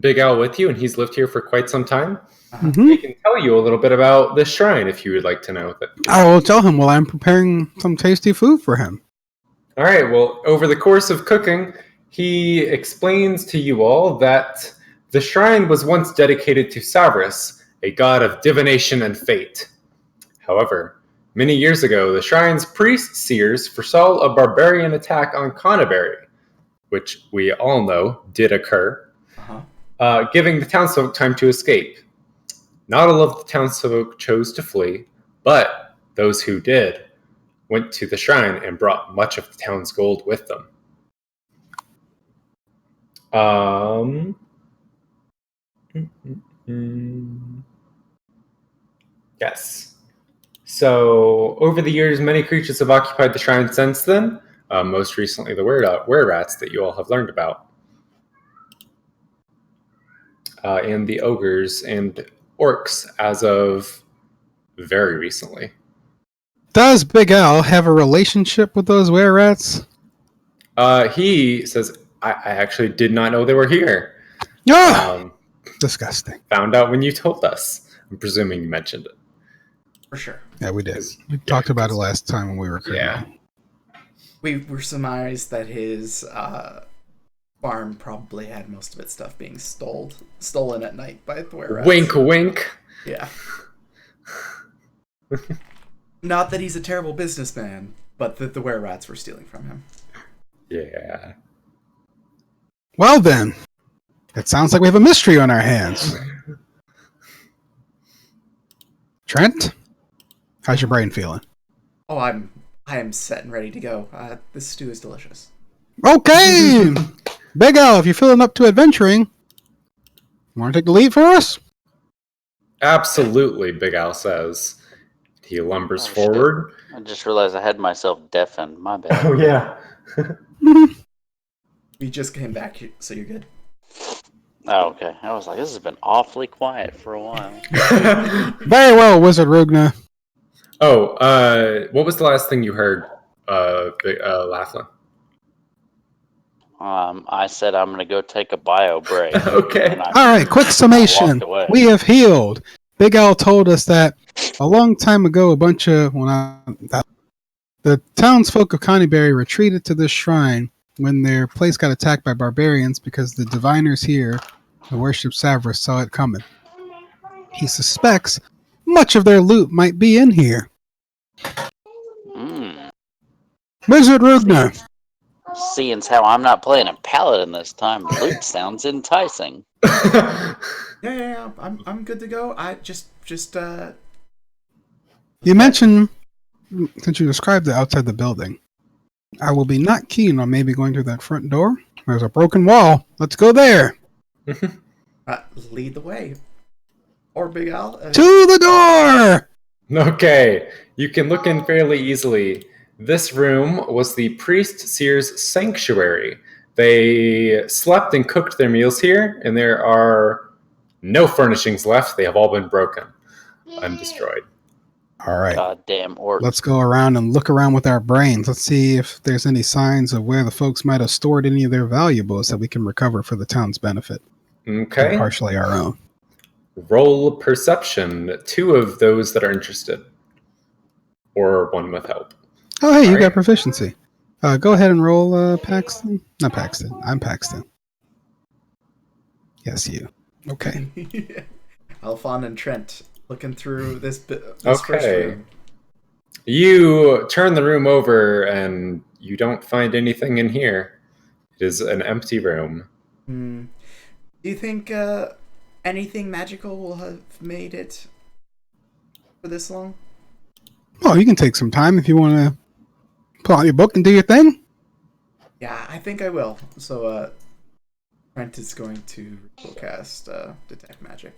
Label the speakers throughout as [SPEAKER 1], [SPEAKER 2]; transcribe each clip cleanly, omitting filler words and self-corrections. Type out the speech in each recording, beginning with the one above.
[SPEAKER 1] Big Al with you, and he's lived here for quite some time.
[SPEAKER 2] Uh-huh.
[SPEAKER 1] He can tell you a little bit about this shrine if you would like to know.
[SPEAKER 2] I will tell him while I'm preparing some tasty food for him.
[SPEAKER 1] All right, well, over the course of cooking, he explains to you all that the shrine was once dedicated to Savras, a god of divination and fate. However, many years ago, the shrine's priest-seers foresaw a barbarian attack on Canaberry, which we all know did occur, giving the townsfolk time to escape. Not all of the townsfolk chose to flee, but those who did went to the shrine and brought much of the town's gold with them. Yes. So, over the years, many creatures have occupied the shrine since then, most recently the were-rats that you all have learned about. And the ogres and orcs as of very recently.
[SPEAKER 2] Does Big Al have a relationship with those were-rats?
[SPEAKER 1] He says, I actually did not know they were here.
[SPEAKER 2] Disgusting.
[SPEAKER 1] Found out when you told us. I'm presuming you mentioned it.
[SPEAKER 3] For sure.
[SPEAKER 2] Yeah, we did. We talked about it last time when we were recording.
[SPEAKER 1] Yeah.
[SPEAKER 3] We were surmised that his farm probably had most of its stuff being stolen at night by the were-rats.
[SPEAKER 1] Wink, wink.
[SPEAKER 3] Yeah. Not that he's a terrible businessman, but that the were-rats were stealing from him.
[SPEAKER 1] Yeah.
[SPEAKER 2] Well then, it sounds like we have a mystery on our hands. Trent, how's your brain feeling?
[SPEAKER 3] Oh, I am set and ready to go. This stew is delicious.
[SPEAKER 2] Okay! Big Al, if you're feeling up to adventuring, want to take the lead for us?
[SPEAKER 1] Absolutely, Big Al says. He lumbers forward.
[SPEAKER 4] I just realized I had myself deafened. My bad.
[SPEAKER 1] Oh, yeah.
[SPEAKER 3] We just came back, so you're good.
[SPEAKER 4] Oh, okay. I was like, this has been awfully quiet for a while.
[SPEAKER 2] Very well, Wizard Rugna.
[SPEAKER 1] Oh, what was the last thing you heard, Laughlin?
[SPEAKER 4] I said I'm going to go take a bio break.
[SPEAKER 1] Okay.
[SPEAKER 2] All right, quick summation. We have healed. Big Al told us that a long time ago, the townsfolk of Conyberry retreated to this shrine when their place got attacked by barbarians because the diviners here who worship Savras saw it coming. He suspects much of their loot might be in here. Wizard Rugna.
[SPEAKER 4] Seeing as how I'm not playing a paladin this time, loot sounds enticing.
[SPEAKER 3] Yeah. I'm good to go. I just.
[SPEAKER 2] You mentioned, since you described it outside the building, I will be not keen on maybe going through that front door. There's a broken wall. Let's go there.
[SPEAKER 3] Lead the way. Or Big Al.
[SPEAKER 2] To the door!
[SPEAKER 1] Okay, you can look in fairly easily. This room was the priest-seer's sanctuary. They slept and cooked their meals here, and there are no furnishings left. They have all been broken and destroyed.
[SPEAKER 2] All right.
[SPEAKER 4] Goddamn orcs.
[SPEAKER 2] Let's go around and look around with our brains. Let's see if there's any signs of where the folks might have stored any of their valuables that we can recover for the town's benefit.
[SPEAKER 1] Okay.
[SPEAKER 2] And partially our own.
[SPEAKER 1] Roll perception. 2 of those that are interested. Or 1 with help.
[SPEAKER 2] Oh, hey, you got proficiency. Go ahead and roll Paxton. Not Paxton. I'm Paxton. Yes, you. Okay.
[SPEAKER 3] Alphon and Trent looking through this
[SPEAKER 1] Okay.
[SPEAKER 3] first room.
[SPEAKER 1] You turn the room over and you don't find anything in here. It is an empty room.
[SPEAKER 3] Do you think anything magical will have made it for this long?
[SPEAKER 2] Well, you can take some time if you want to pull out your book and do your thing.
[SPEAKER 3] Yeah, I think I will. So, Trent is going to cast Detect Magic.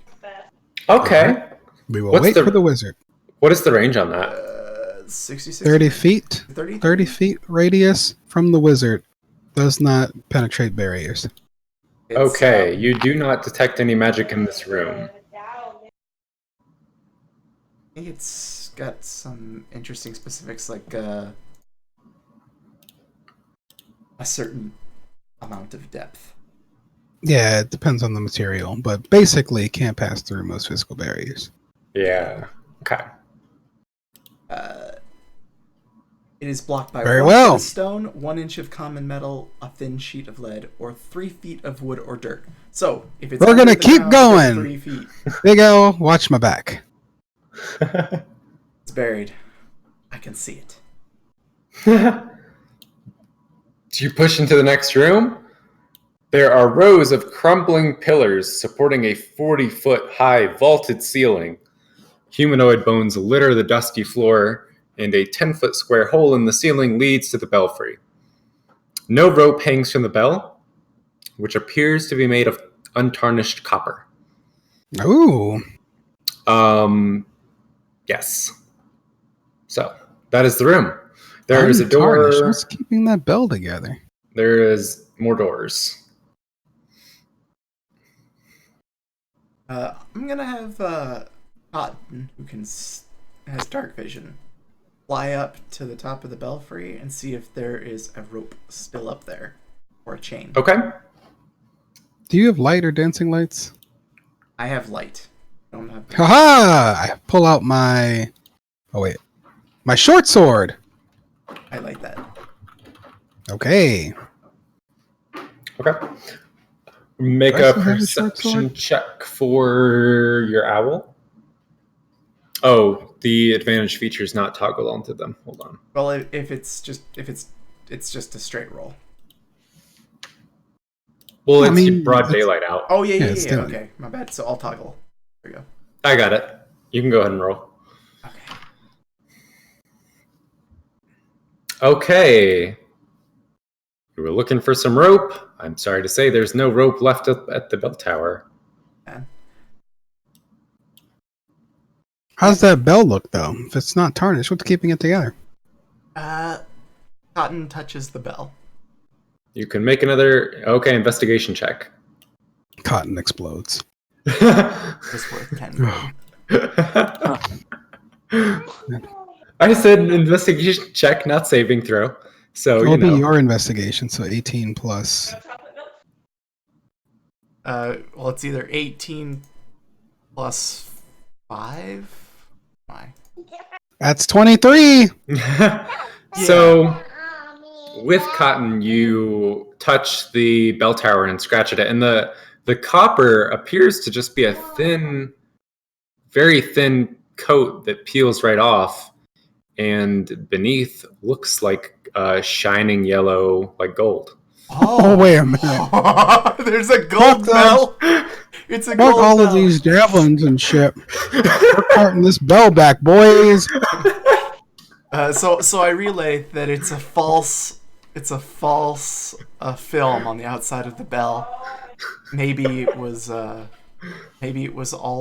[SPEAKER 1] Okay.
[SPEAKER 2] We will wait for the wizard.
[SPEAKER 1] What is the range on that?
[SPEAKER 3] 66?
[SPEAKER 2] 30 feet.
[SPEAKER 3] 30?
[SPEAKER 2] 30 feet radius from the wizard. Does not penetrate barriers.
[SPEAKER 1] Okay, you do not detect any magic in this room.
[SPEAKER 3] I think it's got some interesting specifics, like a certain amount of depth.
[SPEAKER 2] Yeah, it depends on the material, but basically it can't pass through most physical barriers.
[SPEAKER 1] Yeah. Okay.
[SPEAKER 3] It is blocked by
[SPEAKER 2] Very
[SPEAKER 3] 1
[SPEAKER 2] well.
[SPEAKER 3] foot of stone, 1 inch of common metal, a thin sheet of lead, or 3 feet of wood or dirt. So, if it's
[SPEAKER 2] We're
[SPEAKER 3] under
[SPEAKER 2] gonna
[SPEAKER 3] the
[SPEAKER 2] keep
[SPEAKER 3] ground,
[SPEAKER 2] going.
[SPEAKER 3] 3 feet,
[SPEAKER 2] Big L, watch my back.
[SPEAKER 3] it's buried. I can see it.
[SPEAKER 1] Do you push into the next room? There are rows of crumbling pillars supporting a 40-foot high vaulted ceiling. Humanoid bones litter the dusty floor, and a 10-foot square hole in the ceiling leads to the belfry. No rope hangs from the bell, which appears to be made of untarnished copper.
[SPEAKER 2] Ooh.
[SPEAKER 1] Yes. So, that is the room. There is a
[SPEAKER 2] Untarnished.
[SPEAKER 1] door.
[SPEAKER 2] What's keeping that bell together?
[SPEAKER 1] There is more doors.
[SPEAKER 3] I'm gonna have Cotton, who has dark vision, fly up to the top of the belfry and see if there is a rope still up there, or a chain.
[SPEAKER 1] Okay.
[SPEAKER 2] Do you have light or dancing lights?
[SPEAKER 3] I have light. I don't have.
[SPEAKER 2] Haha! I pull out my. Oh wait, my short sword.
[SPEAKER 3] I like that.
[SPEAKER 2] Okay.
[SPEAKER 1] Okay. Make
[SPEAKER 2] Do I
[SPEAKER 1] a
[SPEAKER 2] still have a short
[SPEAKER 1] perception
[SPEAKER 2] sword?
[SPEAKER 1] check for your owl. Oh, the advantage feature is not toggled onto them. Hold on.
[SPEAKER 3] Well, if it's just a straight roll.
[SPEAKER 1] Well,
[SPEAKER 2] I
[SPEAKER 1] it's
[SPEAKER 2] mean,
[SPEAKER 1] broad
[SPEAKER 2] it's-
[SPEAKER 1] daylight out.
[SPEAKER 3] Oh yeah.
[SPEAKER 2] it's daylight.
[SPEAKER 3] Okay, my bad. So I'll toggle. There we go.
[SPEAKER 1] I got it. You can go ahead and roll.
[SPEAKER 3] Okay.
[SPEAKER 1] Okay. You were looking for some rope. I'm sorry to say there's no rope left up at the bell tower.
[SPEAKER 3] Man.
[SPEAKER 2] How's that bell look though? If it's not tarnished, what's keeping it together?
[SPEAKER 3] Cotton touches the bell.
[SPEAKER 1] You can make another investigation check.
[SPEAKER 2] Cotton explodes.
[SPEAKER 3] It's worth 10.
[SPEAKER 1] I said investigation check, not saving throw. So
[SPEAKER 2] It'll
[SPEAKER 1] you
[SPEAKER 2] be
[SPEAKER 1] know.
[SPEAKER 2] your investigation, so 18 plus.
[SPEAKER 3] Well, it's either 18 plus 5. Why?
[SPEAKER 2] That's 23.
[SPEAKER 1] So with Cotton, you touch the bell tower and scratch at it, and the copper appears to just be a thin, very thin coat that peels right off, and beneath looks like shining yellow, like gold.
[SPEAKER 2] Oh, wait a minute.
[SPEAKER 3] There's a gold
[SPEAKER 2] Fuck
[SPEAKER 3] bell. It's a
[SPEAKER 2] Fuck
[SPEAKER 3] gold
[SPEAKER 2] all
[SPEAKER 3] bell.
[SPEAKER 2] of these javelins and shit. We're carting this bell back, boys.
[SPEAKER 3] So I relay that it's a false film on the outside of the bell. Maybe it was all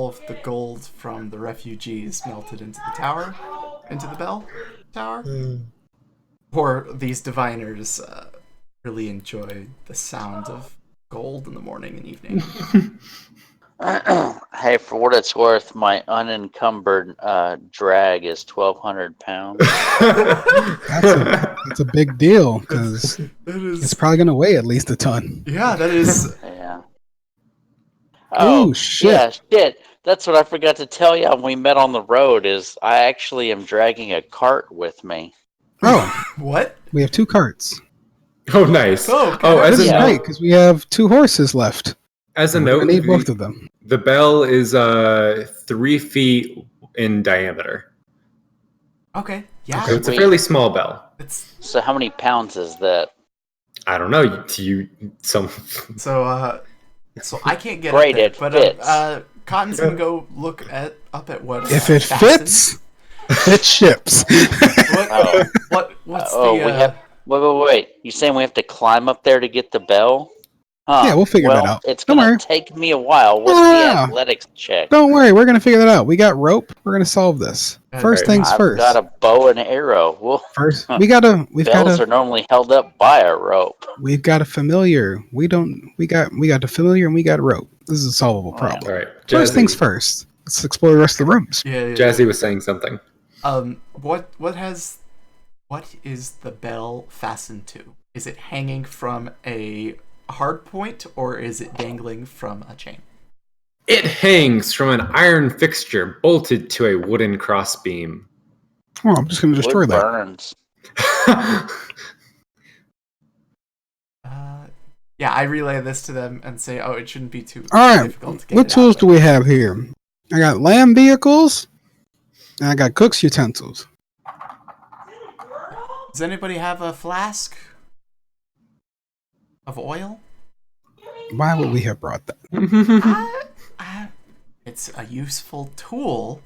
[SPEAKER 3] of the gold from the refugees melted into the bell tower. Or these diviners really enjoy the sound of gold in the morning and evening.
[SPEAKER 4] Hey, for what it's worth, my unencumbered drag is 1,200 pounds.
[SPEAKER 2] That's a big deal because
[SPEAKER 3] That is,
[SPEAKER 2] it's probably going to weigh at least a ton.
[SPEAKER 3] yeah, that is.
[SPEAKER 4] Yeah.
[SPEAKER 2] Oh, shit.
[SPEAKER 4] Yeah, shit. That's what I forgot to tell you when we met on the road. Is I actually am dragging a cart with me.
[SPEAKER 2] Oh,
[SPEAKER 3] What?
[SPEAKER 2] we have 2 carts.
[SPEAKER 1] Oh, nice.
[SPEAKER 3] Oh, okay.
[SPEAKER 1] Oh, as
[SPEAKER 2] This
[SPEAKER 1] a
[SPEAKER 2] is
[SPEAKER 4] Yeah.
[SPEAKER 2] great because we have 2 horses left.
[SPEAKER 1] as a
[SPEAKER 2] We're
[SPEAKER 1] note,
[SPEAKER 2] going to need both of them.
[SPEAKER 1] the bell is 3 feet in diameter.
[SPEAKER 3] Okay. Yeah.
[SPEAKER 1] So it's a
[SPEAKER 4] Sweet.
[SPEAKER 1] fairly small bell.
[SPEAKER 3] It's
[SPEAKER 4] So how many pounds is that?
[SPEAKER 1] I don't know. Some.
[SPEAKER 3] so I can't get
[SPEAKER 4] Great,
[SPEAKER 3] up there,
[SPEAKER 4] it
[SPEAKER 3] but
[SPEAKER 4] fits.
[SPEAKER 3] Cotton's gonna go look up at what.
[SPEAKER 2] If it fits, it ships.
[SPEAKER 3] What's
[SPEAKER 4] Oh,
[SPEAKER 3] the?
[SPEAKER 4] we have. Wait. You saying we have to climb up there to get the bell? Huh.
[SPEAKER 2] Yeah, we'll figure that out.
[SPEAKER 4] It's
[SPEAKER 2] Don't
[SPEAKER 4] gonna
[SPEAKER 2] worry.
[SPEAKER 4] take me a while. What's
[SPEAKER 2] No.
[SPEAKER 4] the athletics check?
[SPEAKER 2] Don't worry, we're going to figure that out. We got rope. We're going to solve this. First
[SPEAKER 1] Okay.
[SPEAKER 2] things
[SPEAKER 4] I've
[SPEAKER 2] first.
[SPEAKER 4] got a bow and arrow. Well,
[SPEAKER 2] First,
[SPEAKER 4] Huh.
[SPEAKER 2] we've got
[SPEAKER 4] bells are normally held up by a rope.
[SPEAKER 2] a familiar. We got the familiar and we got rope. This is a solvable
[SPEAKER 4] Oh, yeah.
[SPEAKER 2] problem.
[SPEAKER 1] All right.
[SPEAKER 2] First
[SPEAKER 1] Jazzy.
[SPEAKER 2] things first. Let's explore the rest of the rooms.
[SPEAKER 3] Yeah.
[SPEAKER 1] Jazzy was saying something.
[SPEAKER 3] What is the bell fastened to? Is it hanging from a hard point, or is it dangling from a chain?
[SPEAKER 1] It hangs from an iron fixture bolted to a wooden crossbeam.
[SPEAKER 2] Oh, I'm just going to destroy
[SPEAKER 4] Wood
[SPEAKER 2] that.
[SPEAKER 4] burns.
[SPEAKER 3] Yeah, I relay this to them and say, "Oh, it shouldn't be too
[SPEAKER 2] All right.
[SPEAKER 3] difficult to get
[SPEAKER 2] What
[SPEAKER 3] it
[SPEAKER 2] tools
[SPEAKER 3] out
[SPEAKER 2] do we have here? I got lamb vehicles, and I got cook's utensils.
[SPEAKER 3] Does anybody have a flask of oil?
[SPEAKER 2] Why would we have brought that?
[SPEAKER 3] It's a useful tool.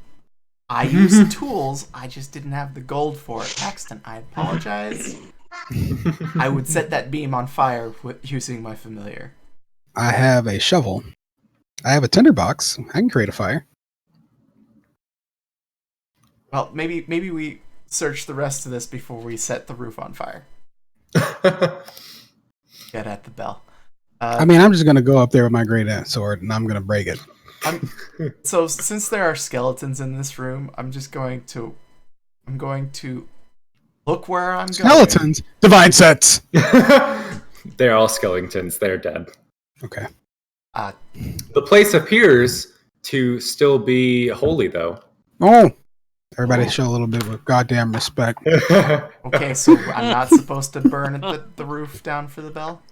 [SPEAKER 3] I use tools. I just didn't have the gold for it. Paxton, I apologize. I would set that beam on fire using my familiar.
[SPEAKER 2] I have a shovel. I have a tinderbox. I can create a fire.
[SPEAKER 3] Well, maybe we search the rest of this before we set the roof on fire. Get at the bell.
[SPEAKER 2] I mean, I'm just going to go up there with my great sword, and I'm going to break it.
[SPEAKER 3] So since there are skeletons in this room, I'm going to look where I'm going.
[SPEAKER 2] Skeletons? Divine sets!
[SPEAKER 1] They're all skeletons. They're dead.
[SPEAKER 2] Okay.
[SPEAKER 1] The place appears to still be holy, though.
[SPEAKER 2] Oh! Everybody show a little bit of goddamn respect.
[SPEAKER 3] Okay, so I'm not supposed to burn the roof down for the bell?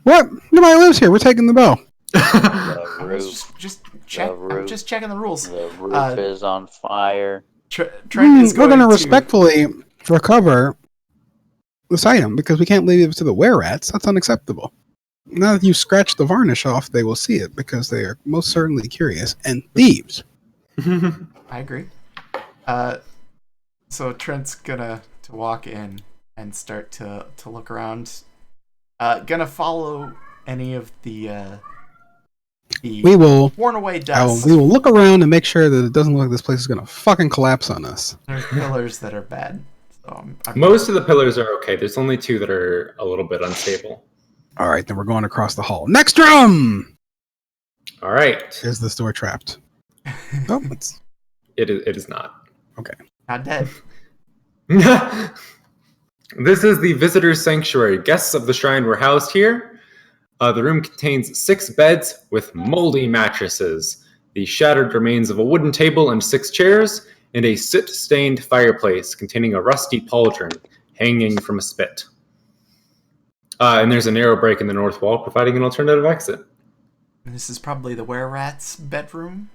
[SPEAKER 2] What? Nobody lives here. We're taking the bell.
[SPEAKER 4] The roof.
[SPEAKER 3] Just check. I'm just checking the rules.
[SPEAKER 4] The roof is on fire.
[SPEAKER 3] Trent is
[SPEAKER 2] we're going to
[SPEAKER 3] to
[SPEAKER 2] respectfully recover this item because we can't leave it to the were-rats. That's unacceptable. Now that you scratch the varnish off, they will see it because they are most certainly curious and thieves.
[SPEAKER 3] I agree. So Trent's gonna to walk in and start to look around. Gonna follow any of the
[SPEAKER 2] We will
[SPEAKER 3] worn away dust.
[SPEAKER 2] we will look around and make sure that it doesn't look like this place is going to fucking collapse on us.
[SPEAKER 3] There's pillars that are bad. So
[SPEAKER 1] Most of the pillars are okay. There's only 2 that are a little bit unstable.
[SPEAKER 2] All right, then we're going across the hall. Next drum!
[SPEAKER 1] All right.
[SPEAKER 2] Is this door trapped? Oh, it's...
[SPEAKER 1] It is not.
[SPEAKER 2] Okay.
[SPEAKER 3] not dead.
[SPEAKER 1] This is the visitor's sanctuary. Guests of the shrine were housed here. The room contains 6 beds with moldy mattresses, the shattered remains of a wooden table and 6 chairs, and a soot-stained fireplace containing a rusty pauldron hanging from a spit. And there's a narrow break in the north wall, providing an alternative exit.
[SPEAKER 3] This is probably the were-rat's bedroom.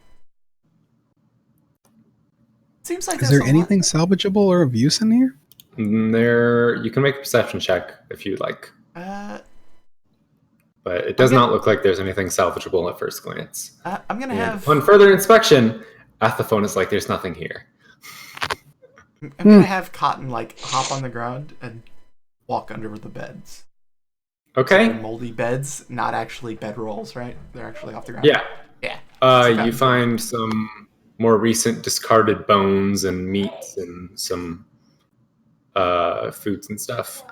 [SPEAKER 3] Seems like
[SPEAKER 2] Is there anything salvageable or of use in here?
[SPEAKER 1] You can make a perception check if you'd like. But it does not look like there's anything salvageable at first glance.
[SPEAKER 3] I'm gonna have.
[SPEAKER 1] On further inspection, Athaphone is like, there's nothing here.
[SPEAKER 3] I'm gonna have Cotton hop on the ground and walk under the beds.
[SPEAKER 1] Okay.
[SPEAKER 3] They're moldy beds, not actually bed rolls, right? They're actually off the ground.
[SPEAKER 1] Yeah.
[SPEAKER 3] Yeah.
[SPEAKER 1] You find some more recent discarded bones and meats and some foods and stuff.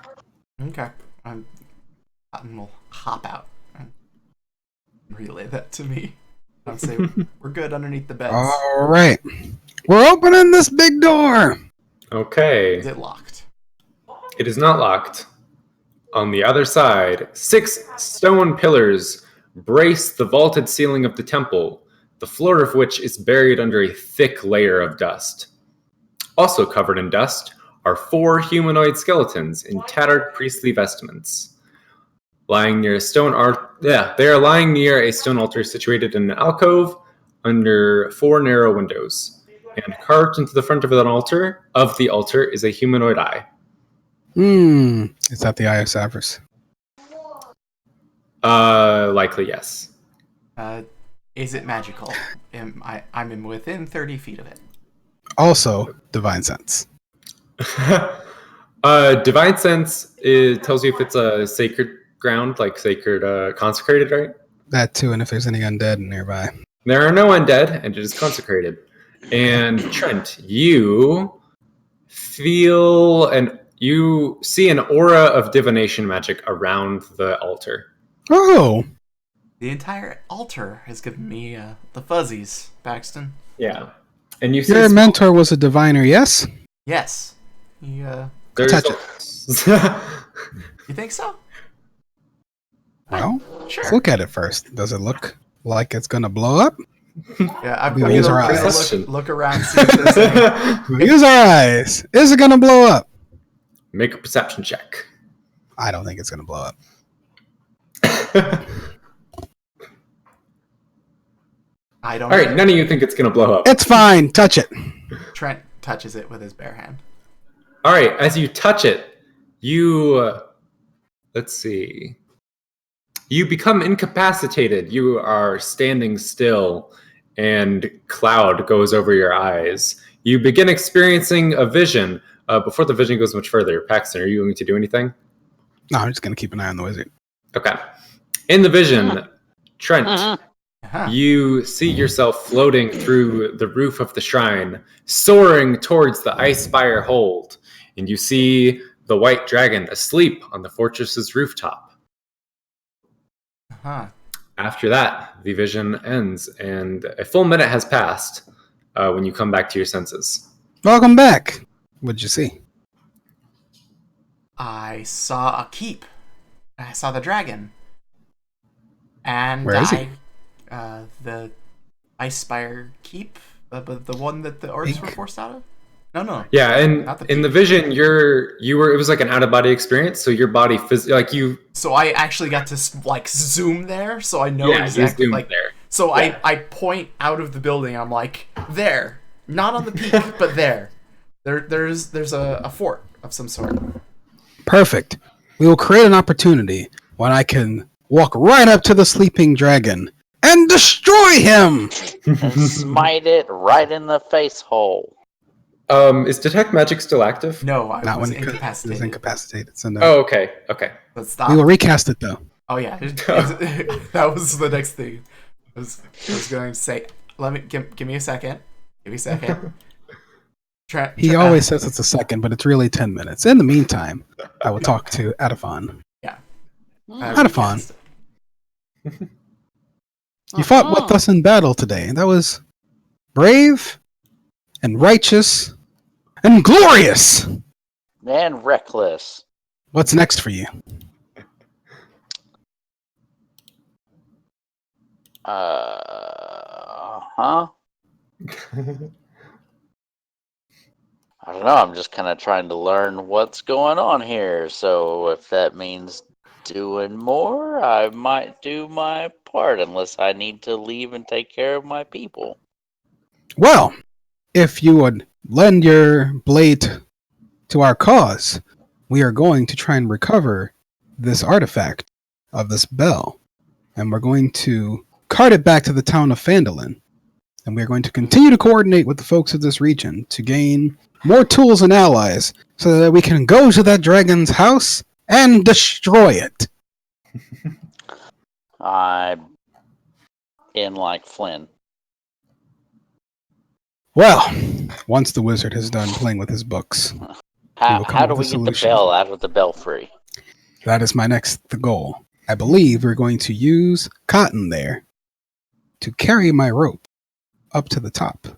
[SPEAKER 3] Okay. Cotton will hop out and relay that to me. I'll say we're good underneath the beds.
[SPEAKER 2] All right. We're opening this big door.
[SPEAKER 1] Okay.
[SPEAKER 3] Is it locked?
[SPEAKER 1] It is not locked. On the other side, 6 stone pillars brace the vaulted ceiling of the temple, the floor of which is buried under a thick layer of dust. Also covered in dust are 4 humanoid skeletons in tattered priestly vestments. Lying near a stone they are lying near a stone altar situated in an alcove under 4 narrow windows. And carved into the front of the altar is a humanoid eye.
[SPEAKER 2] Is that the Eye of Savras?
[SPEAKER 1] Likely yes.
[SPEAKER 3] Is it magical? I'm within 30 feet of it.
[SPEAKER 2] Also, Divine Sense.
[SPEAKER 1] Divine Sense tells you if it's a sacred ground, like sacred consecrated, right?
[SPEAKER 2] That too, and if there's any undead nearby.
[SPEAKER 1] There are no undead, and it is consecrated. And Trent, you feel you see an aura of divination magic around the altar.
[SPEAKER 2] Oh!
[SPEAKER 3] The entire altar has given me the fuzzies, Paxton.
[SPEAKER 1] Yeah. And you see
[SPEAKER 2] Your mentor was a diviner, yes?
[SPEAKER 3] Yes. He,
[SPEAKER 2] Touch it.
[SPEAKER 3] You think so?
[SPEAKER 2] Well,
[SPEAKER 3] Sure.
[SPEAKER 2] let's look at it first. Does it look like it's gonna blow up?
[SPEAKER 3] Yeah, I'm
[SPEAKER 2] We'll
[SPEAKER 3] gonna,
[SPEAKER 2] use our
[SPEAKER 3] gonna
[SPEAKER 2] eyes.
[SPEAKER 3] look around, see if there's any.
[SPEAKER 2] We'll use our eyes. Is it gonna blow up?
[SPEAKER 1] Make a perception check.
[SPEAKER 2] I don't think it's gonna blow up.
[SPEAKER 3] I don't.
[SPEAKER 1] All right, none of you think it's going to blow up.
[SPEAKER 2] It's fine. Touch it.
[SPEAKER 3] Trent touches it with his bare hand.
[SPEAKER 1] All right, as you touch it, you let's see. You become incapacitated. You are standing still, and cloud goes over your eyes. You begin experiencing a vision. Before the vision goes much further, Paxton, are you going to do anything?
[SPEAKER 2] No, I'm just gonna keep an eye on the wizard.
[SPEAKER 1] Okay. In the vision, Trent,
[SPEAKER 3] Uh-huh.
[SPEAKER 1] you see yourself floating through the roof of the shrine, soaring towards the ice spire hold, and you see the white dragon asleep on the fortress's rooftop.
[SPEAKER 3] Uh-huh.
[SPEAKER 1] After that, the vision ends, and a full minute has passed when you come back to your senses.
[SPEAKER 2] Welcome back. What'd you see?
[SPEAKER 3] I saw a keep. I saw the dragon. And
[SPEAKER 2] Where is he?
[SPEAKER 3] The Ice Spire keep, the one that the orcs were forced out of. No.
[SPEAKER 1] Yeah, and
[SPEAKER 3] Not the
[SPEAKER 1] in the vision, you were. It was like an out of body experience. So your body, like you.
[SPEAKER 3] So I actually got to like zoom there, so I know
[SPEAKER 1] Yeah,
[SPEAKER 3] exactly.
[SPEAKER 1] you zoomed
[SPEAKER 3] Like
[SPEAKER 1] there.
[SPEAKER 3] so,
[SPEAKER 1] Yeah.
[SPEAKER 3] I point out of the building. I'm like there, not on the peak, but there. There's a fort of some sort.
[SPEAKER 2] Perfect. We will create an opportunity when I can walk right up to the sleeping dragon and destroy him.
[SPEAKER 4] And smite it right in the face hole.
[SPEAKER 1] Is detect magic still active?
[SPEAKER 3] No, I
[SPEAKER 2] Not
[SPEAKER 3] was
[SPEAKER 2] when it was
[SPEAKER 3] incapacitated.
[SPEAKER 2] incapacitated. So no.
[SPEAKER 1] Oh, okay. Okay.
[SPEAKER 3] But stop.
[SPEAKER 2] We will recast it though.
[SPEAKER 3] Oh yeah, that was the next thing. I was going to say. Let me give me a second. Give me a second.
[SPEAKER 2] He always says it's a second, but it's really 10 minutes. In the meantime, I will talk to Adafon. Adafon, you fought with us in battle today. That was brave and righteous and glorious.
[SPEAKER 4] And reckless.
[SPEAKER 2] What's next for you?
[SPEAKER 4] Huh? I don't know. I'm just kind of trying to learn what's going on here. So if that means doing more, I might do my part, unless I need to leave and take care of my people.
[SPEAKER 2] Well, if you would lend your blade to our cause, we are going to try and recover this artifact of this bell. And we're going to cart it back to the town of Phandalin. And we're going to continue to coordinate with the folks of this region to gain more tools and allies so that we can go to that dragon's house and destroy it.
[SPEAKER 4] I'm in like Flynn.
[SPEAKER 2] Well, once the wizard has done playing with his books, will come
[SPEAKER 4] How do
[SPEAKER 2] with
[SPEAKER 4] we
[SPEAKER 2] a
[SPEAKER 4] get the
[SPEAKER 2] solution.
[SPEAKER 4] bell out of the belfry?
[SPEAKER 2] that is my next goal. I believe we're going to use cotton there to carry my rope up to the top.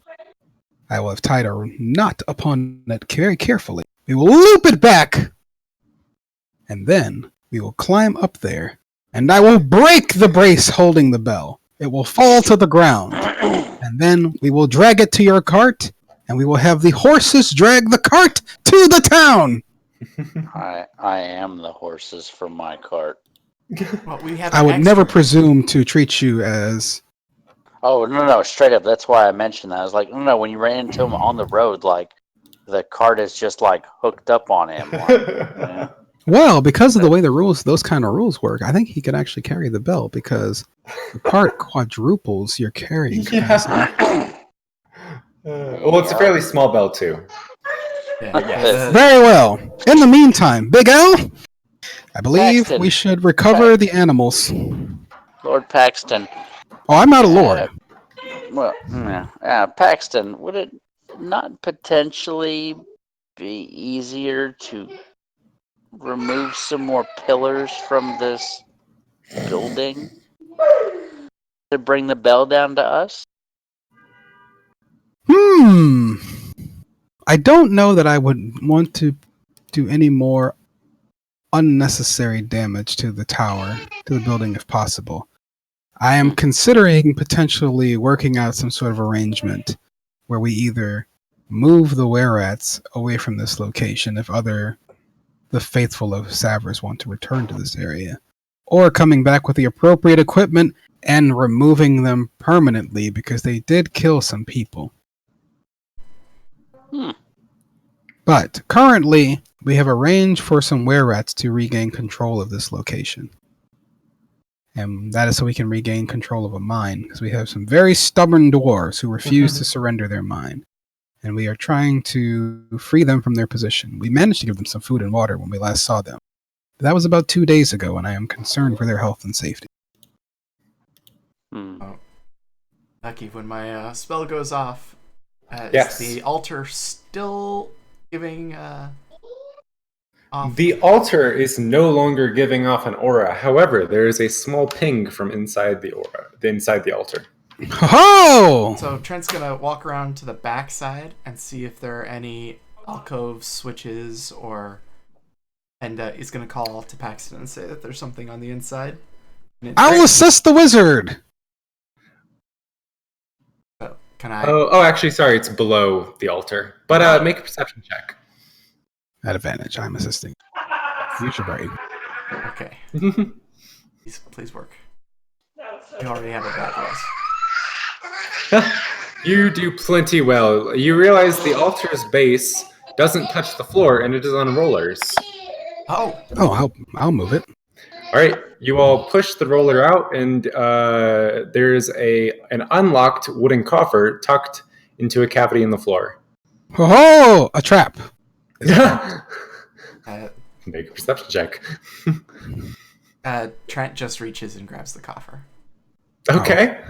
[SPEAKER 2] I will have tied a knot upon it very carefully. We will loop it back, and then we will climb up there, and I will break the brace holding the bell. It will fall to the ground, and then we will drag it to your cart, and we will have the horses drag the cart to the town.
[SPEAKER 4] I am the horses from my cart.
[SPEAKER 3] Well, we have
[SPEAKER 2] I
[SPEAKER 3] an
[SPEAKER 2] would
[SPEAKER 3] extra.
[SPEAKER 2] never presume to treat you as...
[SPEAKER 4] Oh, no, straight up. That's why I mentioned that. I was like, no, when you ran into him on the road, like, the cart is just, like, hooked up on him. Like, yeah.
[SPEAKER 2] Well, because of the way the rules, those kind of rules work, I think he could actually carry the bell because the cart quadruples your carrying capacity.
[SPEAKER 1] Well, it's a fairly small bell, too.
[SPEAKER 3] Yeah.
[SPEAKER 2] Very well. In the meantime, Big L, I believe
[SPEAKER 4] Paxton.
[SPEAKER 2] we should recover the animals.
[SPEAKER 4] Lord Paxton.
[SPEAKER 2] Oh, I'm not a lord.
[SPEAKER 4] Well, yeah. Paxton, would it not potentially be easier to remove some more pillars from this building to bring the bell down to us?
[SPEAKER 2] I don't know that I would want to do any more unnecessary damage to the tower, to the building if possible. I am considering potentially working out some sort of arrangement where we either move the were-rats away from this location if the faithful of Savers want to return to this area, or coming back with the appropriate equipment and removing them permanently because they did kill some people. But currently, we have arranged for some were-rats to regain control of this location. And that is so we can regain control of a mine, because we have some very stubborn dwarves who refuse to surrender their mine. And we are trying to free them from their position. We managed to give them some food and water when we last saw them. But that was about 2 days ago, and I am concerned for their health and safety.
[SPEAKER 3] Oh. Lucky, when my spell goes off,
[SPEAKER 1] Yes.
[SPEAKER 3] is the altar still giving off?
[SPEAKER 1] The altar is no longer giving off an aura. However, there is a small ping from inside the aura, inside the altar.
[SPEAKER 2] Ho-ho!
[SPEAKER 3] So Trent's gonna walk around to the back side and see if there are any alcove switches and he's gonna call to Paxton and say that there's something on the inside.
[SPEAKER 2] I will assist the wizard!
[SPEAKER 3] So, can I?
[SPEAKER 1] Oh, actually, sorry, it's below the altar. But make a perception check.
[SPEAKER 2] At advantage, I'm assisting. You should be.
[SPEAKER 3] Okay. Please work. You already have a bad loss.
[SPEAKER 1] You do plenty well. You realize the altar's base doesn't touch the floor, and it is on rollers.
[SPEAKER 3] Oh,
[SPEAKER 2] I'll move it.
[SPEAKER 1] All right, you all push the roller out, and there's an unlocked wooden coffer tucked into a cavity in the floor.
[SPEAKER 2] Ho-ho! A trap.
[SPEAKER 1] Make a perception check.
[SPEAKER 3] Trent just reaches and grabs the coffer.
[SPEAKER 1] Okay.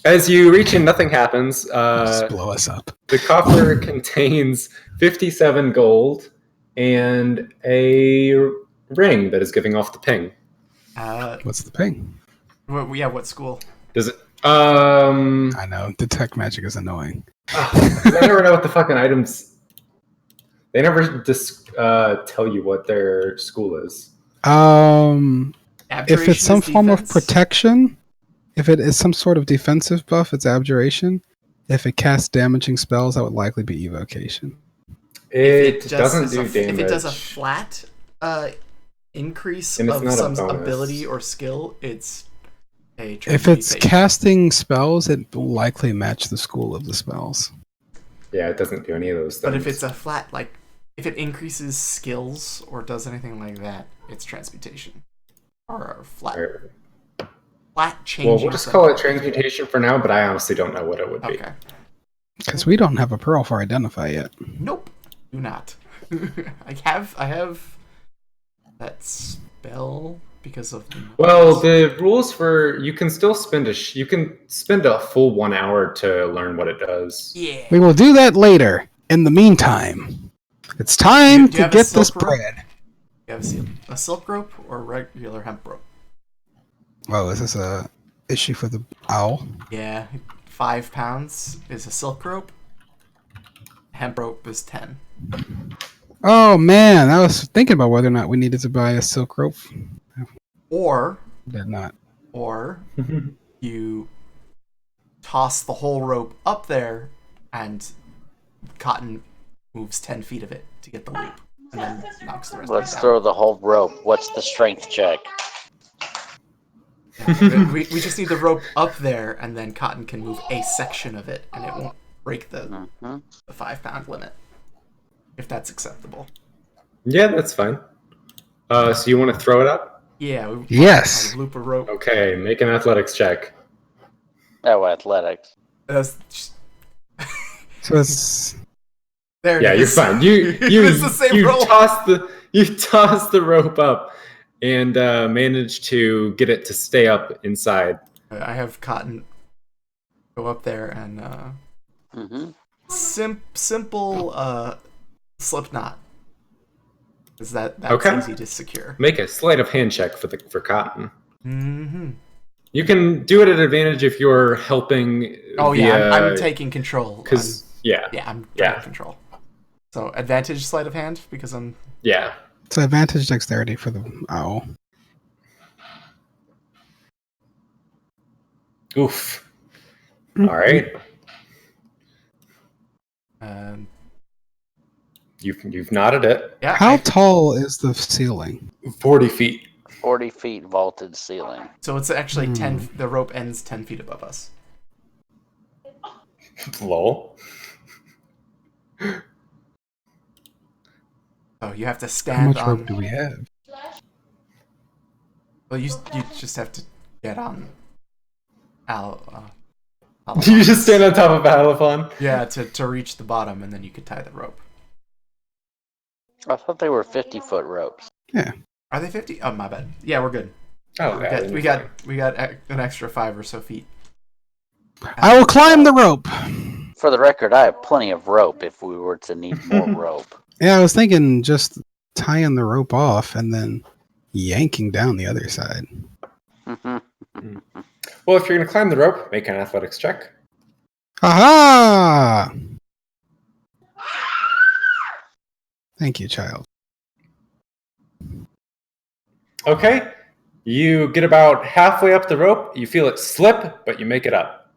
[SPEAKER 1] As you reach in, nothing happens.
[SPEAKER 2] Just blow us up.
[SPEAKER 1] The coffer contains 57 gold and a ring that is giving off the ping.
[SPEAKER 2] What's the ping?
[SPEAKER 3] What school?
[SPEAKER 1] Does it?
[SPEAKER 2] I know, detect magic is annoying.
[SPEAKER 1] I never know what the fucking items. They never just tell you what their school is.
[SPEAKER 2] If it's some form of
[SPEAKER 3] defense?
[SPEAKER 2] protection, if it is some sort of defensive buff, it's abjuration. If it casts damaging spells, that would likely be evocation.
[SPEAKER 1] It doesn't do damage.
[SPEAKER 3] If it does a flat increase
[SPEAKER 1] And it's
[SPEAKER 3] of
[SPEAKER 1] not a
[SPEAKER 3] some
[SPEAKER 1] bonus.
[SPEAKER 3] ability or skill, it's a
[SPEAKER 2] If it's
[SPEAKER 3] transmutation.
[SPEAKER 2] casting spells, it will likely match the school of the spells.
[SPEAKER 1] Yeah, it doesn't do any of those things.
[SPEAKER 3] But if it's a flat, like, if it increases skills or does anything like that, it's transmutation. Or a flat changing.
[SPEAKER 1] Well, we'll just call it transmutation for now, but I honestly don't know what it would be.
[SPEAKER 3] Okay.
[SPEAKER 2] Because we don't have a pearl for identify yet.
[SPEAKER 3] Nope. Do not. I have that spell because of.
[SPEAKER 1] Well, the rules for you can still spend you can spend a full 1 hour to learn what it does.
[SPEAKER 3] Yeah.
[SPEAKER 2] We will do that later. In the meantime, it's time
[SPEAKER 3] Do you
[SPEAKER 2] to
[SPEAKER 3] have a
[SPEAKER 2] get this
[SPEAKER 3] silk rope?
[SPEAKER 2] bread.
[SPEAKER 3] You have a silk rope or regular hemp rope?
[SPEAKER 2] Oh, is this a issue for the owl?
[SPEAKER 3] Yeah, 5 pounds is a silk rope. Hemp rope is 10.
[SPEAKER 2] Oh man, I was thinking about whether or not we needed to buy a silk rope.
[SPEAKER 3] Or
[SPEAKER 2] Did not.
[SPEAKER 3] you toss the whole rope up there, and Cotton moves 10 feet of it to get the loop, and then knocks the rest of it
[SPEAKER 4] Let's
[SPEAKER 3] down.
[SPEAKER 4] throw the whole rope. What's the strength check?
[SPEAKER 3] Yeah, we just need the rope up there, and then Cotton can move a section of it, and it won't break the 5 pound limit, if that's acceptable.
[SPEAKER 1] Yeah, that's fine. So you want to throw it up?
[SPEAKER 3] Yeah.
[SPEAKER 2] Yes.
[SPEAKER 3] A loop of rope.
[SPEAKER 1] Okay, make an athletics check.
[SPEAKER 4] Oh, athletics.
[SPEAKER 3] That's just,
[SPEAKER 2] So it's
[SPEAKER 3] there it
[SPEAKER 1] Yeah, you're
[SPEAKER 3] is.
[SPEAKER 1] fine. You
[SPEAKER 3] It's the same
[SPEAKER 1] you
[SPEAKER 3] roll.
[SPEAKER 1] toss the rope up and manage to get it to stay up inside.
[SPEAKER 3] I have Cotton go up there and
[SPEAKER 4] Mm-hmm.
[SPEAKER 3] simple slip knot. Is that's
[SPEAKER 1] Okay.
[SPEAKER 3] easy to secure.
[SPEAKER 1] Make a sleight of hand check for Cotton.
[SPEAKER 3] Mm-hmm.
[SPEAKER 1] You can do it at advantage if you're helping.
[SPEAKER 3] Oh yeah, I'm taking control.
[SPEAKER 1] Because yeah,
[SPEAKER 3] I'm
[SPEAKER 1] Yeah.
[SPEAKER 3] taking control. So advantage sleight of hand because I'm.
[SPEAKER 1] yeah.
[SPEAKER 2] It's advantage dexterity for the owl.
[SPEAKER 1] Oof. All right.
[SPEAKER 3] Um,
[SPEAKER 1] You've nodded it.
[SPEAKER 3] yeah.
[SPEAKER 2] How tall is the ceiling?
[SPEAKER 1] 40 feet.
[SPEAKER 4] 40 feet vaulted ceiling.
[SPEAKER 3] So it's actually
[SPEAKER 2] Hmm.
[SPEAKER 3] 10. The rope ends 10 feet above us.
[SPEAKER 1] Lol.
[SPEAKER 3] So you have to
[SPEAKER 2] How
[SPEAKER 3] stand
[SPEAKER 2] much
[SPEAKER 3] on.
[SPEAKER 2] rope do we have?
[SPEAKER 3] Well, you just have to get on.
[SPEAKER 1] You just stand on top of Alifon.
[SPEAKER 3] Yeah, to reach the bottom, and then you could tie the rope.
[SPEAKER 4] I thought they were 50-foot ropes.
[SPEAKER 3] Are they 50? Oh, my bad. Yeah, we're good.
[SPEAKER 1] Oh,
[SPEAKER 3] we
[SPEAKER 1] yeah,
[SPEAKER 3] got
[SPEAKER 1] then
[SPEAKER 3] we
[SPEAKER 1] you're
[SPEAKER 3] got we got an extra 5 or so feet.
[SPEAKER 2] I will climb the rope.
[SPEAKER 4] For the record, I have plenty of rope if we were to need more rope.
[SPEAKER 2] Yeah, I was thinking just tying the rope off and then yanking down the other side.
[SPEAKER 1] fine. Well, if you're going to climb the rope, make an athletics check.
[SPEAKER 2] Aha! Thank you, child.
[SPEAKER 1] Okay. You get about halfway up the rope. You feel it slip, but you make it up.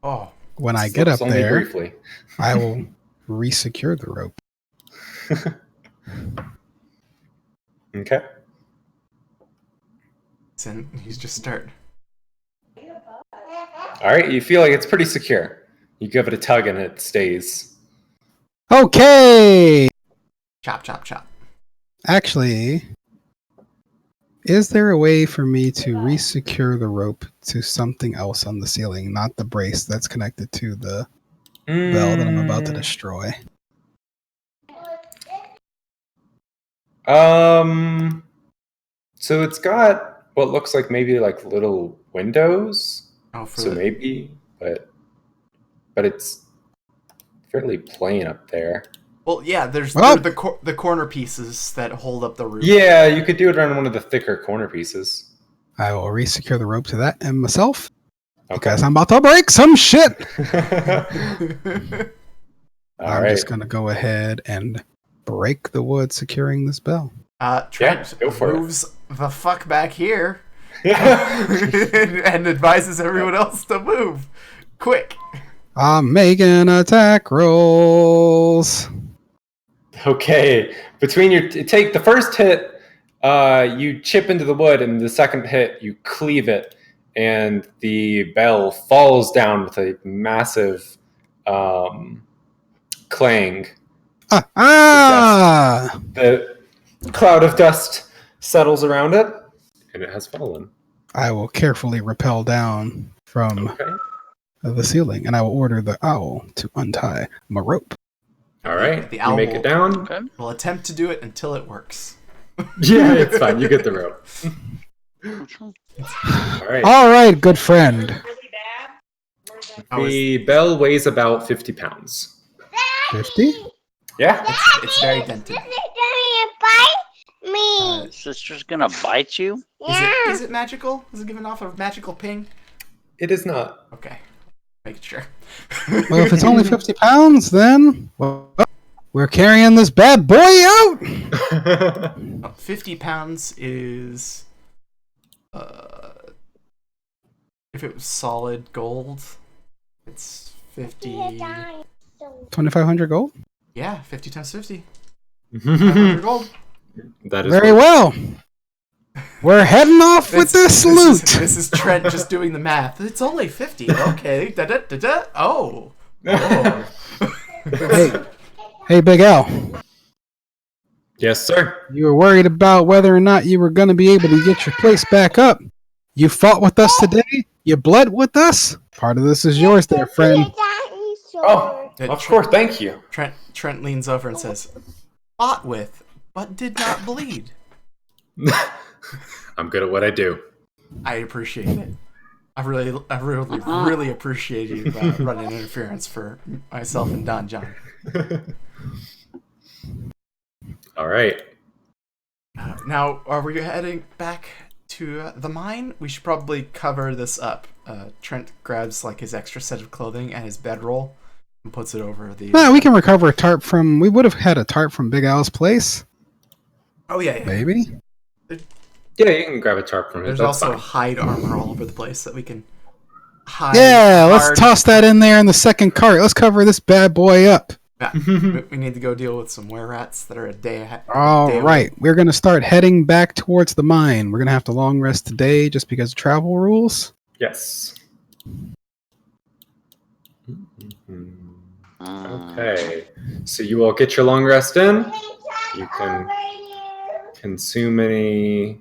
[SPEAKER 3] Oh,
[SPEAKER 2] When I get
[SPEAKER 1] Slips
[SPEAKER 2] up
[SPEAKER 1] only
[SPEAKER 2] there,
[SPEAKER 1] briefly.
[SPEAKER 2] I will resecure the rope.
[SPEAKER 1] Okay.
[SPEAKER 3] and you just start.
[SPEAKER 1] All right. You feel like it's pretty secure. You give it a tug and it stays.
[SPEAKER 2] Okay!
[SPEAKER 3] Chop, chop, chop.
[SPEAKER 2] Actually, is there a way for me to resecure the rope to something else on the ceiling, not the brace that's connected to the bell that I'm about to destroy?
[SPEAKER 1] So it's got what looks like maybe like little windows.
[SPEAKER 3] Oh, for
[SPEAKER 1] So
[SPEAKER 3] the
[SPEAKER 1] maybe, but it's fairly plain up there.
[SPEAKER 3] well, yeah. There's
[SPEAKER 2] Well-
[SPEAKER 3] the corner pieces that hold up the roof.
[SPEAKER 1] Yeah, you could do it on one of the thicker corner pieces.
[SPEAKER 2] I will resecure the rope to that and myself
[SPEAKER 1] Okay.
[SPEAKER 2] because I'm about to break some shit.
[SPEAKER 1] All
[SPEAKER 2] I'm
[SPEAKER 1] right.
[SPEAKER 2] just going to go ahead and break the wood securing this bell.
[SPEAKER 3] Trent
[SPEAKER 1] go for it.
[SPEAKER 3] moves the fuck back here
[SPEAKER 1] Yeah.
[SPEAKER 3] and advises everyone else to move quick.
[SPEAKER 2] I'm making attack rolls.
[SPEAKER 1] Okay. Between your take the first hit, you chip into the wood, and the second hit, you cleave it, and the bell falls down with a massive clang.
[SPEAKER 2] Ah!
[SPEAKER 1] The cloud of dust settles around it, and it has fallen.
[SPEAKER 2] I will carefully rappel down from
[SPEAKER 1] Okay.
[SPEAKER 2] the ceiling, and I will order the owl to untie my rope.
[SPEAKER 1] All right.
[SPEAKER 3] The
[SPEAKER 1] You
[SPEAKER 3] owl
[SPEAKER 1] make it down.
[SPEAKER 4] Okay.
[SPEAKER 3] We'll attempt to do it until it works.
[SPEAKER 1] Yeah, it's fine. You get the rope. All right.
[SPEAKER 2] All right, good friend.
[SPEAKER 1] The bell weighs about 50 pounds.
[SPEAKER 2] 50?
[SPEAKER 1] Yeah.
[SPEAKER 3] It's very dented.
[SPEAKER 4] Sister's gonna bite you?
[SPEAKER 3] Is it magical? Is it giving off a magical ping?
[SPEAKER 1] It is not.
[SPEAKER 3] Okay. Making sure.
[SPEAKER 2] Well, if it's only 50 pounds, then we're carrying this bad boy out.
[SPEAKER 3] 50 pounds is if it was solid gold, it's 50.
[SPEAKER 2] 2,500 gold?
[SPEAKER 3] Yeah, 50 times 50. 500 gold.
[SPEAKER 1] That is
[SPEAKER 2] Very
[SPEAKER 1] what-
[SPEAKER 2] well. We're heading off with this loot.
[SPEAKER 3] This is Trent just doing the math. It's only 50. Okay. Da, da, da, da. Oh. Oh.
[SPEAKER 2] Hey, Big Al.
[SPEAKER 1] Yes, sir.
[SPEAKER 2] You were worried about whether or not you were going to be able to get your place back up. You fought with us today. You bled with us. Part of this is yours there, friend.
[SPEAKER 1] Oh, of course. Thank you.
[SPEAKER 3] Trent leans over and says, "Fought with, but did not bleed."
[SPEAKER 1] I'm good at what I do.
[SPEAKER 3] I appreciate it. I really appreciate you running interference for myself and Don John.
[SPEAKER 1] All right.
[SPEAKER 3] Now, are we heading back to the mine? We should probably cover this up. Trent grabs like his extra set of clothing and his bedroll and puts it over the.
[SPEAKER 2] Nah, we can recover a tarp from. We would have had a tarp from Big Al's place.
[SPEAKER 3] Oh yeah.
[SPEAKER 2] Maybe?
[SPEAKER 1] Yeah, you can grab a tarp from it.
[SPEAKER 3] There's
[SPEAKER 1] That's
[SPEAKER 3] also
[SPEAKER 1] fine.
[SPEAKER 3] hide armor all over the place that we can hide.
[SPEAKER 2] Yeah, let's
[SPEAKER 3] hard.
[SPEAKER 2] toss that in there in the second cart. Let's cover this bad boy up.
[SPEAKER 3] Yeah, we need to go deal with some were-rats that are a day ahead.
[SPEAKER 2] All right, we're going to start heading back towards the mine. We're going to have to long rest today just because of travel rules.
[SPEAKER 1] Yes. Okay. So you all get your long rest in. You can consume any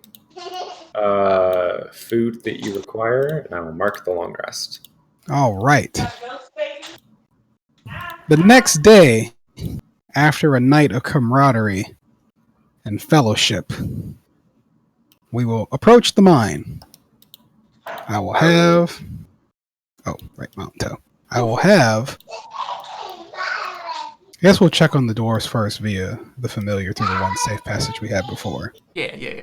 [SPEAKER 1] food that you require, and I will mark the long rest.
[SPEAKER 2] All right. The next day, after a night of camaraderie and fellowship, we will approach the mine. I will have... Oh, right, Mountain Toe. I will have... I guess we'll check on the doors first via the familiar through the one safe passage we had before.
[SPEAKER 3] Yeah.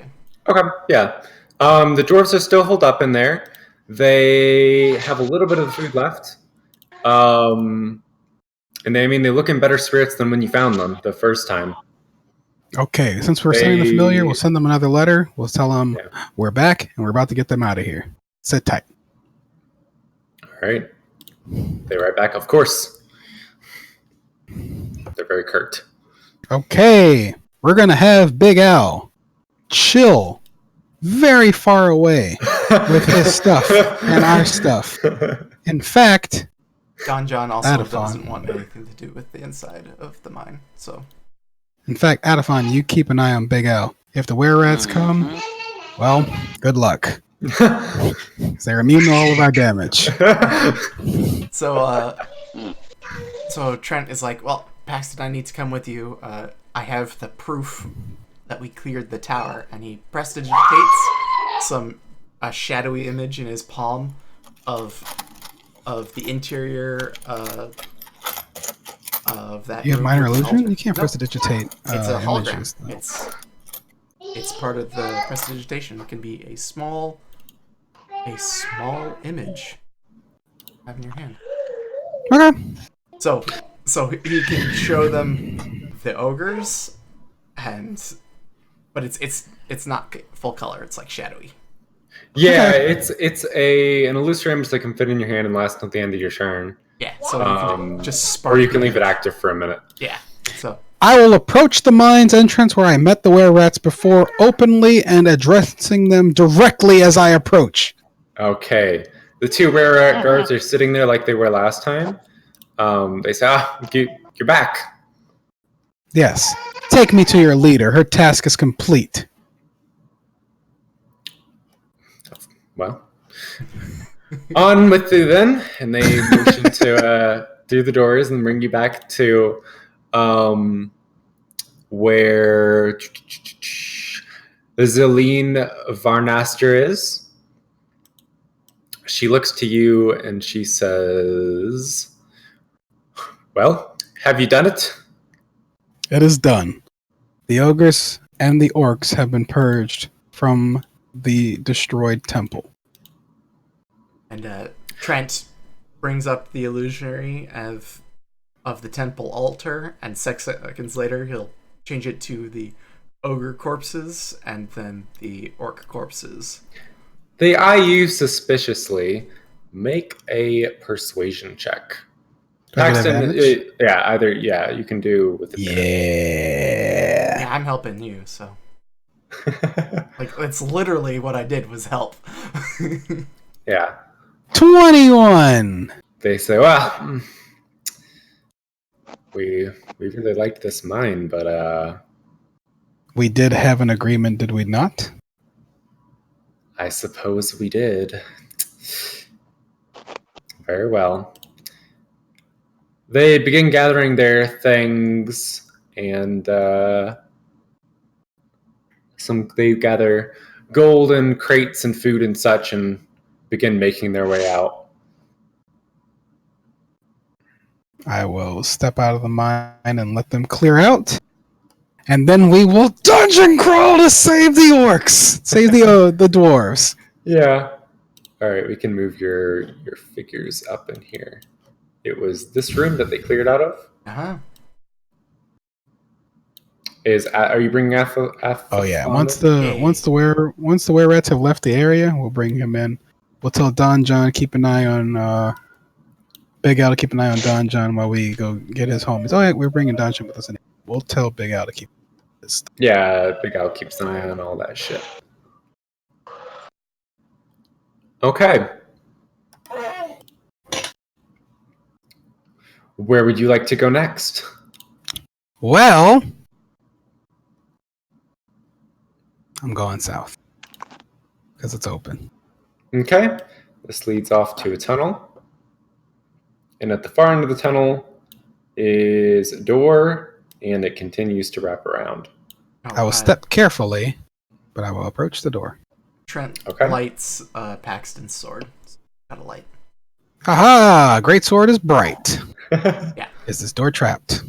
[SPEAKER 1] Okay, yeah. The dwarves are still holed up in there. They have a little bit of the food left. And they look in better spirits than when you found them the first time.
[SPEAKER 2] Okay, since we're sending the familiar, we'll send them another letter. We'll tell them we're back and we're about to get them out of here. Sit tight.
[SPEAKER 1] All right. They write back, of course. They're very curt.
[SPEAKER 2] Okay, we're going to have Big Al chill very far away with his stuff and our stuff. In fact,
[SPEAKER 3] John also
[SPEAKER 2] Adafon
[SPEAKER 3] doesn't want anything to do with the inside of the mine, so...
[SPEAKER 2] In fact, Adafon, you keep an eye on Big Al. If the were-rats come, well, good luck. They're immune to all of our damage.
[SPEAKER 3] So Trent is like, well, Paxton, I need to come with you. I have the proof that we cleared the tower, and he prestidigitates a shadowy image in his palm of the interior of that.
[SPEAKER 2] You have minor illusion?
[SPEAKER 3] altar.
[SPEAKER 2] You can't prestidigitate
[SPEAKER 3] It's a hologram.
[SPEAKER 2] images. Though.
[SPEAKER 3] It's part of the prestidigitation. It can be a small image you have in your hand.
[SPEAKER 2] Okay.
[SPEAKER 3] So he can show them the ogres, but it's not full color. It's like shadowy.
[SPEAKER 1] Yeah, it's an illusory image that can fit in your hand and last until the end of your turn.
[SPEAKER 3] Yeah, so you can just spark.
[SPEAKER 1] Or you can leave it active for a minute.
[SPEAKER 3] Yeah. So
[SPEAKER 2] I will approach the mine's entrance where I met the were-rats before, openly and addressing them directly as I approach.
[SPEAKER 1] Okay. The two were-rat guards are sitting there like they were last time. They say, you're back.
[SPEAKER 2] Yes. Take me to your leader. Her task is complete.
[SPEAKER 1] Well, on with you then. And they motion to through the doors and bring you back to where the Zeline Varnaster is. She looks to you and she says, well, have you done it?
[SPEAKER 2] It is done. The ogres and the orcs have been purged from the destroyed temple.
[SPEAKER 3] and Trent brings up the illusionary of the temple altar, and 6 seconds later he'll change it to the ogre corpses and then the orc corpses.
[SPEAKER 1] They eye you suspiciously. Make a persuasion check. Paxton, you can do with advantage.
[SPEAKER 3] Yeah, I'm helping you, so like it's literally what I did was help.
[SPEAKER 1] Yeah.
[SPEAKER 2] 21!
[SPEAKER 1] They say, well, we really liked this mine, but
[SPEAKER 2] We did have an agreement, did we not?
[SPEAKER 1] I suppose we did. Very well. They begin gathering their things, and they gather gold and crates and food and such, and begin making their way out.
[SPEAKER 2] I will step out of the mine and let them clear out. And then we will dungeon crawl to save the orcs! Save the dwarves.
[SPEAKER 1] Yeah. All right, we can move your figures up in here. It was this room that they cleared out of.
[SPEAKER 3] Uh-huh.
[SPEAKER 1] Are you bringing
[SPEAKER 2] Oh yeah.
[SPEAKER 1] on
[SPEAKER 2] Once
[SPEAKER 1] in?
[SPEAKER 2] the were rats have left the area, we'll bring him in. We'll tell Don John keep an eye on Big Al to keep an eye on Don John while we go get his homies. Oh yeah, we're bringing Don John with us. We'll tell Big Al to keep this.
[SPEAKER 1] Yeah, Big Al keeps an eye on all that shit. Okay. Where would you like to go next?
[SPEAKER 2] Well, I'm going south because it's open.
[SPEAKER 1] Okay. This leads off to a tunnel. And at the far end of the tunnel is a door, and it continues to wrap around.
[SPEAKER 2] I will step carefully, but I will approach the door.
[SPEAKER 3] Trent
[SPEAKER 1] Okay.
[SPEAKER 3] lights Paxton's sword. Got a light.
[SPEAKER 2] Haha! Great sword is bright.
[SPEAKER 3] Yeah.
[SPEAKER 2] Is this door trapped?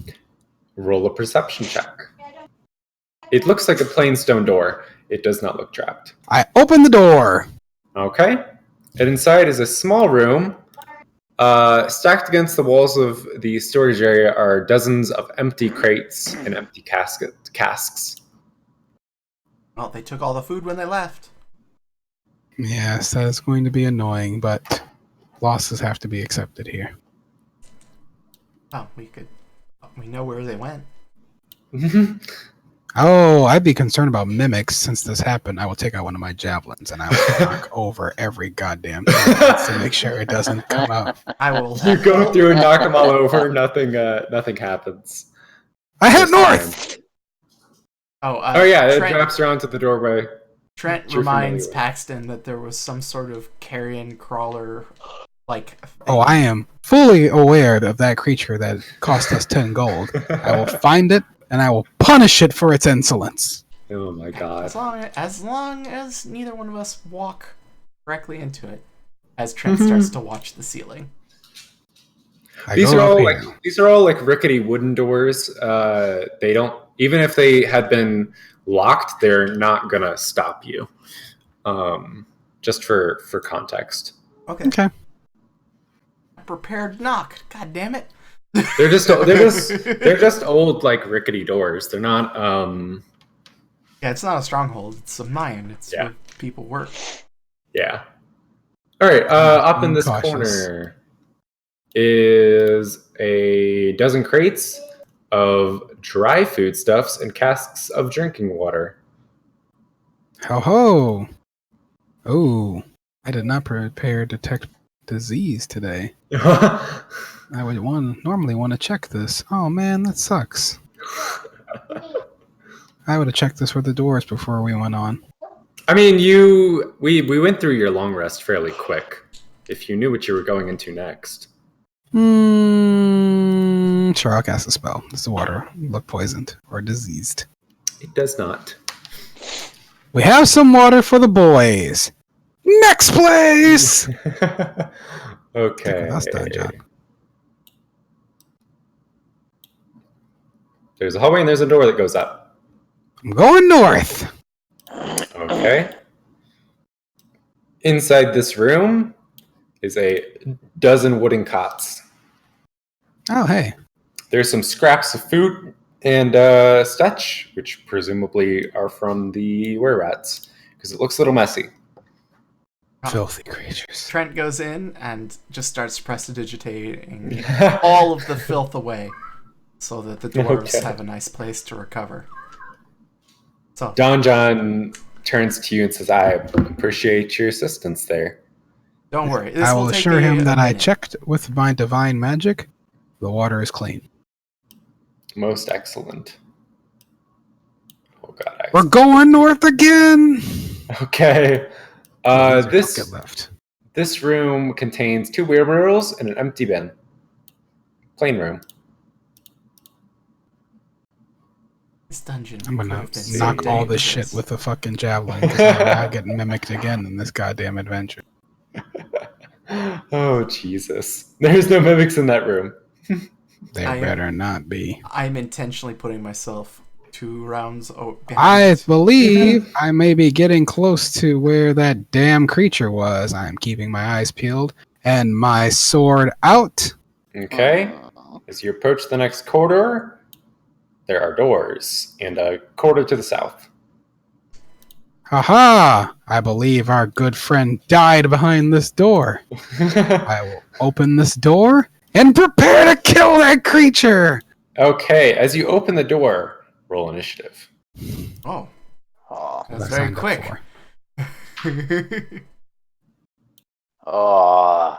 [SPEAKER 1] Roll a perception check. It looks like a plain stone door. It does not look trapped.
[SPEAKER 2] I open the door.
[SPEAKER 1] Okay. And inside is a small room. Stacked against the walls of the storage area are dozens of empty crates and empty casks.
[SPEAKER 3] Well, they took all the food when they left.
[SPEAKER 2] Yes, that is going to be annoying, but losses have to be accepted here.
[SPEAKER 3] Oh, we know where they went.
[SPEAKER 2] Oh, I'd be concerned about mimics since this happened. I will take out one of my javelins and I will knock over every goddamn thing to make sure it doesn't come out.
[SPEAKER 3] I will.
[SPEAKER 1] You go through and knock them all over. Nothing happens.
[SPEAKER 2] I head north.
[SPEAKER 1] Oh yeah, it
[SPEAKER 3] Trent,
[SPEAKER 1] wraps around to the doorway.
[SPEAKER 3] Trent
[SPEAKER 1] you're
[SPEAKER 3] reminds
[SPEAKER 1] familiar with.
[SPEAKER 3] Paxton that there was some sort of carrion crawler, like.
[SPEAKER 2] Oh, I am fully aware of that creature that cost us 10 gold. I will find it and I will punish it for its insolence.
[SPEAKER 1] Oh my god.
[SPEAKER 3] As long as neither one of us walk directly into it, as Trent starts to watch the ceiling.
[SPEAKER 1] These are all like rickety wooden doors. They don't, even if they had been locked, they're not gonna stop you. Just for context.
[SPEAKER 3] Okay. Prepared knock. God damn it.
[SPEAKER 1] They're just old like rickety doors. They're not.
[SPEAKER 3] Yeah, it's not a stronghold. It's a mine. It's where people work.
[SPEAKER 1] Yeah. All right. Up in this
[SPEAKER 2] cautious.
[SPEAKER 1] corner is a dozen crates of dry foodstuffs and casks of drinking water.
[SPEAKER 2] Ho ho! Oh, I did not prepare detect disease today. I would normally want to check this. Oh man, that sucks. I would have checked this with the doors before we went on.
[SPEAKER 1] I mean, we went through your long rest fairly quick. If you knew what you were going into next.
[SPEAKER 2] Sure, I'll cast a spell. Does the water look poisoned or diseased?
[SPEAKER 1] It does not.
[SPEAKER 2] We have some water for the boys. Next place!
[SPEAKER 1] Okay.
[SPEAKER 2] That's done, John.
[SPEAKER 1] There's a hallway and there's a door that goes up.
[SPEAKER 2] I'm going north.
[SPEAKER 1] Okay. Inside this room is a dozen wooden cots.
[SPEAKER 2] Oh, hey.
[SPEAKER 1] There's some scraps of food and stutch, which presumably are from the were-rats, because it looks a little messy.
[SPEAKER 2] Filthy creatures.
[SPEAKER 3] Trent goes in and just starts prestidigitating all of the filth away so that the dwarves have a nice place to recover. So
[SPEAKER 1] Don John turns to you and says, I appreciate your assistance there.
[SPEAKER 3] Don't worry.
[SPEAKER 2] I will assure him that I checked with my divine magic. The water is clean.
[SPEAKER 1] Most excellent. Oh god.
[SPEAKER 2] We're going north again.
[SPEAKER 1] Okay.
[SPEAKER 2] Get left.
[SPEAKER 1] This room contains 2 wheelbarrows and an empty bin. Plain room.
[SPEAKER 3] This dungeon.
[SPEAKER 2] I'm gonna knock all this shit with a fucking javelin because I'm not getting mimicked again in this goddamn adventure.
[SPEAKER 1] Oh Jesus! There's no mimics in that room.
[SPEAKER 2] There better not be.
[SPEAKER 3] I'm intentionally putting myself 2 rounds behind.
[SPEAKER 2] I believe I may be getting close to where that damn creature was. I'm keeping my eyes peeled and my sword out.
[SPEAKER 1] Okay. As you approach the next corridor, there are doors and a corridor to the south.
[SPEAKER 2] Haha! I believe our good friend died behind this door. I will open this door and prepare to kill that creature!
[SPEAKER 1] Okay, as you open the door, roll initiative.
[SPEAKER 3] Oh,
[SPEAKER 4] Oh,
[SPEAKER 3] that's
[SPEAKER 2] I
[SPEAKER 3] very
[SPEAKER 2] signed up
[SPEAKER 3] quick.
[SPEAKER 2] for.
[SPEAKER 4] oh,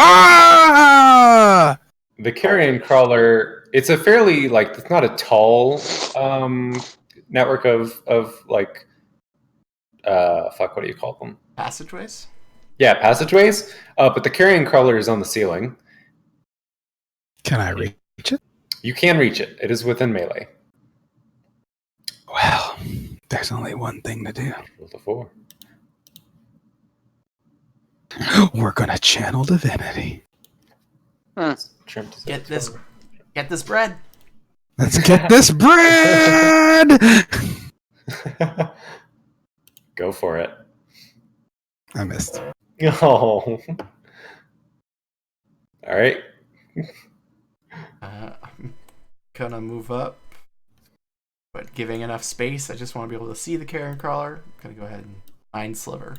[SPEAKER 2] Ha!
[SPEAKER 1] The carrion crawler, it's a fairly, it's not a tall network of what do you call them?
[SPEAKER 3] Passageways?
[SPEAKER 1] Yeah, passageways. But the carrion crawler is on the ceiling.
[SPEAKER 2] Can I reach it?
[SPEAKER 1] You can reach it. It is within melee.
[SPEAKER 2] Well, there's only one thing to do.
[SPEAKER 1] Roll the 4.
[SPEAKER 2] We're gonna channel divinity.
[SPEAKER 3] Get this bread.
[SPEAKER 2] Let's get this bread!
[SPEAKER 1] Go for it.
[SPEAKER 2] I missed.
[SPEAKER 1] Oh. All right.
[SPEAKER 3] I'm gonna move up, but giving enough space. I just want to be able to see the carrion crawler. I'm gonna go ahead and Mind Sliver.